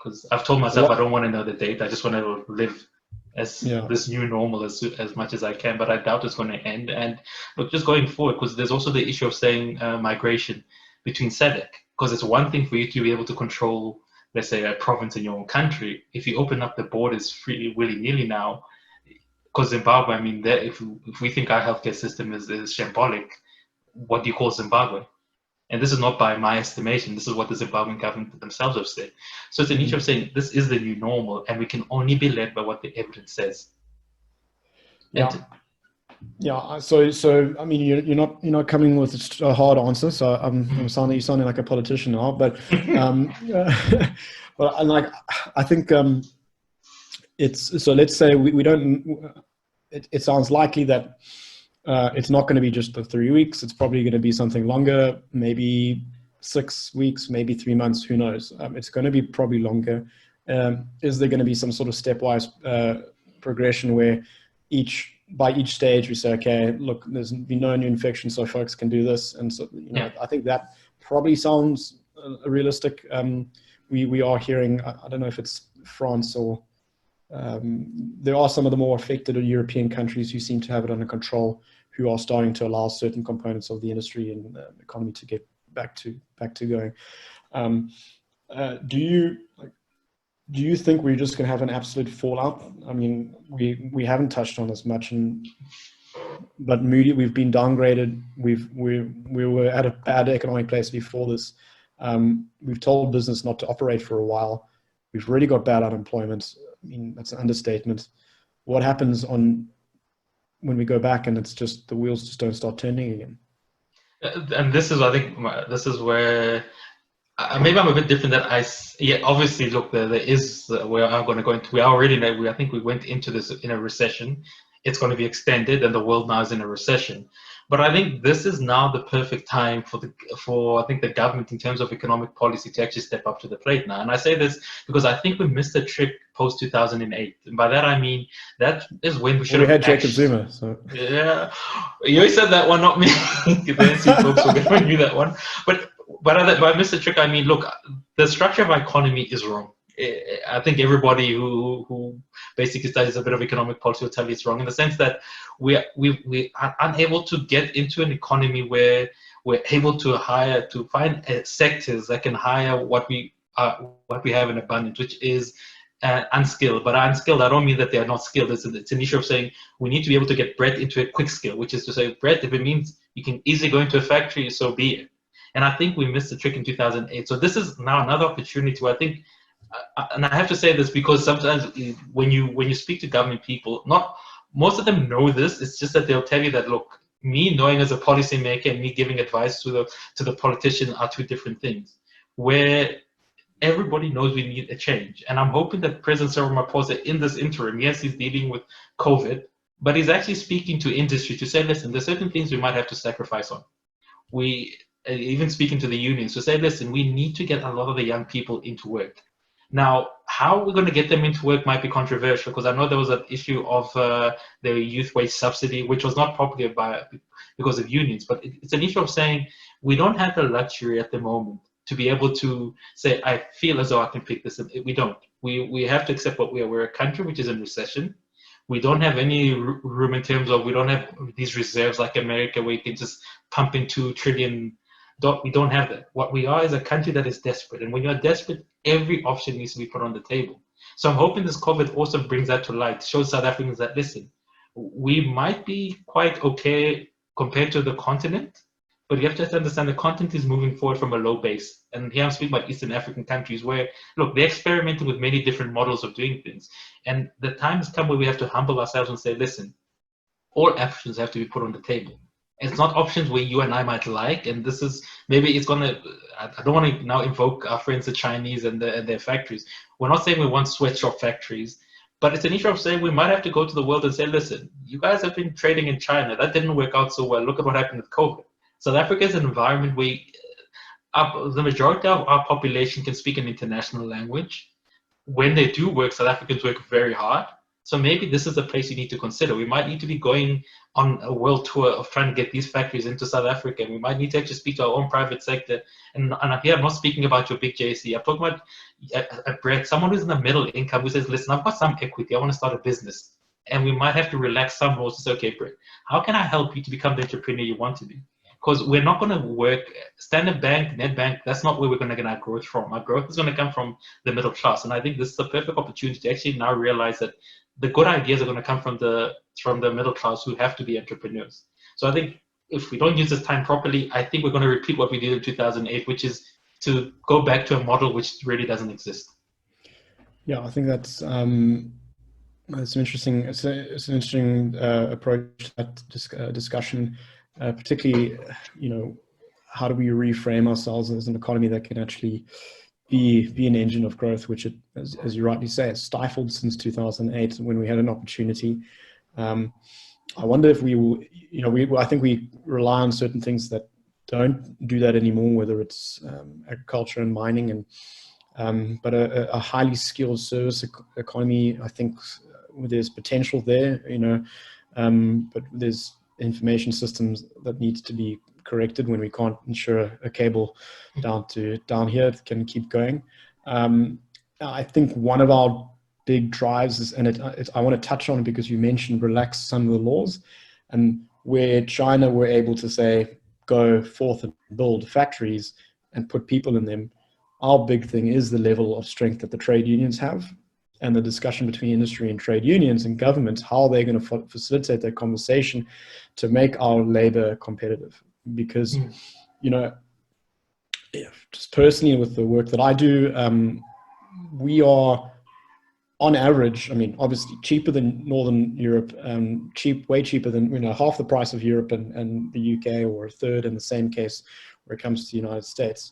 because I've told myself I don't want to know the date. I just want to live as this new normal as much as I can, but I doubt it's going to end. And look, just going forward, because there's also the issue of saying migration between SADC, because it's one thing for you to be able to control, let's say, a province in your own country. If you open up the borders freely, willy-nilly now, because Zimbabwe, I mean, if we think our healthcare system is shambolic, what do you call Zimbabwe? And this is not by my estimation. This is what the Zimbabwean government themselves have said. So it's an issue of saying this is the new normal, and we can only be led by what the evidence says. Yeah. So I mean, you're not coming with a hard answer. So you're sounding like a politician now. But but I think it's so. Let's say we don't. It sounds likely that it's not going to be just the 3 weeks. It's probably going to be something longer, maybe 6 weeks, maybe 3 months. Who knows? It's going to be probably longer. Is there going to be some sort of stepwise progression where by each stage we say, okay, look, there's been no new infection, so folks can do this. And so, I think that probably sounds realistic. We are hearing, I don't know if it's France or there are some of the more affected European countries who seem to have it under control, who are starting to allow certain components of the industry and economy to get back to going. Do do you think we're just going to have an absolute fallout? I mean, we haven't touched on this much, but Moody, we've been downgraded. We were at a bad economic place before this. We've told business not to operate for a while. We've really got bad unemployment. I mean, that's an understatement. What happens when we go back and it's just the wheels just don't start turning again? And this is, I think, this is where maybe I'm a bit different. Obviously, look, there is where I'm going to go into. We already know. I think we went into this in a recession. It's going to be extended, and the world now is in a recession. But I think this is now the perfect time for I think the government in terms of economic policy to actually step up to the plate now. And I say this because I think we missed a trick post 2008. And by that I mean that is when we should have had Jacob Zuma. So yeah, you said that one, not me. The NC folks will never knew that one. But by missed a trick, I mean, look, the structure of our economy is wrong. I think everybody who basically studies a bit of economic policy will tell you it's wrong in the sense that we are unable to get into an economy where we're able to find sectors that can hire what we have in abundance, which is unskilled. But unskilled, I don't mean that they are not skilled. It's an issue of saying we need to be able to get Brett into a quick skill, which is to say, Brett, if it means you can easily go into a factory, so be it. And I think we missed the trick in 2008. So this is now another opportunity where I think, and I have to say this because sometimes when you speak to government people, not most of them know this. It's just that they'll tell you that, look, me knowing as a policymaker and me giving advice to the politician are two different things. Where everybody knows we need a change, and I'm hoping that President Cyril Ramaphosa in this interim, yes, he's dealing with COVID, but he's actually speaking to industry to say, listen, there's certain things we might have to sacrifice on. We even speaking to the unions to say, listen, we need to get a lot of the young people into work. Now, how we're going to get them into work might be controversial because I know there was an issue of the youth wage subsidy, which was not popular because of unions. But it's an issue of saying we don't have the luxury at the moment to be able to say, I feel as though I can pick this. We don't. We have to accept what we are. We're a country which is in recession. We don't have any room in terms of, we don't have these reserves like America where you can just pump in $2 trillion. We don't have that. What we are is a country that is desperate. And when you're desperate, every option needs to be put on the table. So I'm hoping this COVID also brings that to light, shows South Africans that, listen, we might be quite okay compared to the continent, but you have to understand the continent is moving forward from a low base. And here I'm speaking about Eastern African countries where, look, they're experimenting with many different models of doing things. And the time has come where we have to humble ourselves and say, listen, all options have to be put on the table. It's not options where you and I might like, and this is maybe it's gonna. I don't want to now invoke our friends the Chinese and their factories. We're not saying we want sweatshop factories, but it's an issue of saying we might have to go to the world and say, listen, you guys have been trading in China. That didn't work out so well. Look at what happened with COVID. South Africa is an environment where the majority of our population can speak an international language. When they do work, South Africans work very hard. So maybe this is a place you need to consider. We might need to be going on a world tour of trying to get these factories into South Africa. And we might need to actually speak to our own private sector. And here I'm not speaking about your big JSE. I'm talking about Brett, someone who's in the middle income who says, listen, I've got some equity. I want to start a business. And we might have to relax some rules to say, okay, Brett, how can I help you to become the entrepreneur you want to be? Because we're not going to work, Standard Bank, Nedbank, that's not where we're going to get our growth from. Our growth is going to come from the middle class. And I think this is a perfect opportunity to actually now realize that the good ideas are going to come from the middle class who have to be entrepreneurs. So I think if we don't use this time properly, I think we're going to repeat what we did in 2008, which is to go back to a model which really doesn't exist. Yeah, I think that's interesting. It's an interesting approach to that discussion, particularly, how do we reframe ourselves as an economy that can actually be an engine of growth, which it, as you rightly say, has stifled since 2008 when we had an opportunity. I wonder if I think we rely on certain things that don't do that anymore, whether it's agriculture and mining, but a highly skilled service economy, I think there's potential there, but there's information systems that need to be corrected when we can't ensure a cable down here can keep going. I think one of our big drives is, and I want to touch on it because you mentioned relax some of the laws, and where China were able to say, go forth and build factories and put people in them. our big thing is the level of strength that the trade unions have, and the discussion between industry and trade unions and governments, how they're going to facilitate that conversation to make our labor competitive. Because, you know, just personally with the work that I do, we are on average, I mean, obviously cheaper than Northern Europe, way cheaper than, you know, half the price of Europe and the UK, or a third in the same case where it comes to the United States.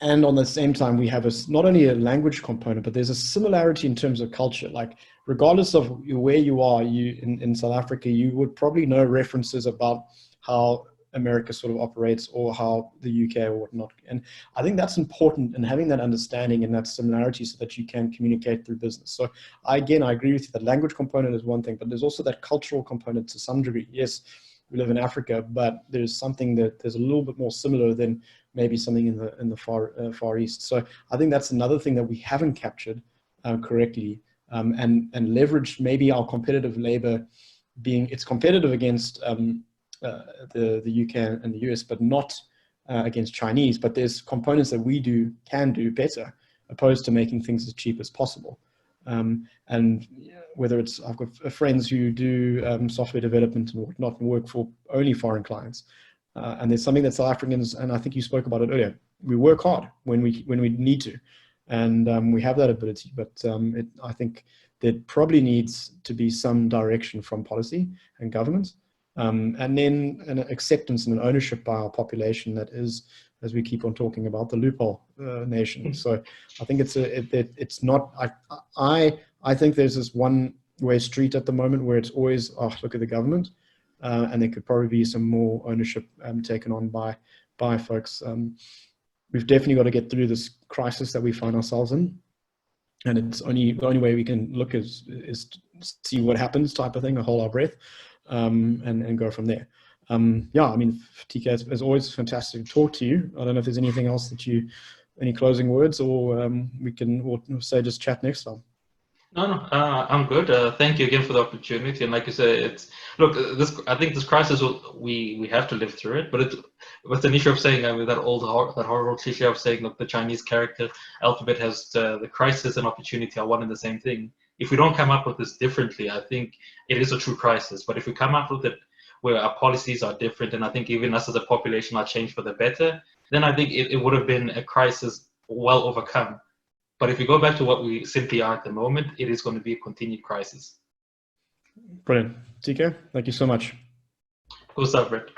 And on the same time, we have not only a language component, but there's a similarity in terms of culture. Like, regardless of where you are, in South Africa, you would probably know references about how America sort of operates, or how the UK or whatnot. And I think that's important, and having that understanding and that similarity so that you can communicate through business. So I agree with you that language component is one thing, but there's also that cultural component to some degree. Yes, we live in Africa, but there's something that there's a little bit more similar than maybe something in the far east. So I think that's another thing that we haven't captured correctly, and leveraged maybe our competitive labor it's competitive against the UK and the US, but not against Chinese. But there's components that we can do better, opposed to making things as cheap as possible. And whether it's, I've got friends who do software development and whatnot, and work for only foreign clients. And there's something that South Africans, and I think you spoke about it earlier, we work hard when we need to, and we have that ability. But I think there probably needs to be some direction from policy and government, and then an acceptance and an ownership by our population that is, as we keep on talking about, the loophole nation. So I think it's not. I think there's this one-way street at the moment where it's always, oh, look at the government. And there could probably be some more ownership taken on by folks. We've definitely got to get through this crisis that we find ourselves in, and the only way we can look is see what happens, type of thing, or hold our breath, and go from there. Yeah, I mean, TK, as always, fantastic to talk to you. I don't know if there's anything else any closing words, or we can say just chat next time. No, I'm good. Thank you again for the opportunity. And like you said, I think this crisis, we have to live through it. But it's an issue of saying, I mean, that horrible cliche of saying, look, the Chinese character alphabet has the crisis and opportunity are one and the same thing. If we don't come up with this differently, I think it is a true crisis. But if we come up with it where our policies are different, and I think even us as a population are changed for the better, then I think it would have been a crisis well overcome. But if we go back to what we simply are at the moment, it is going to be a continued crisis. Brilliant. TK, thank you so much. What's up, Brett?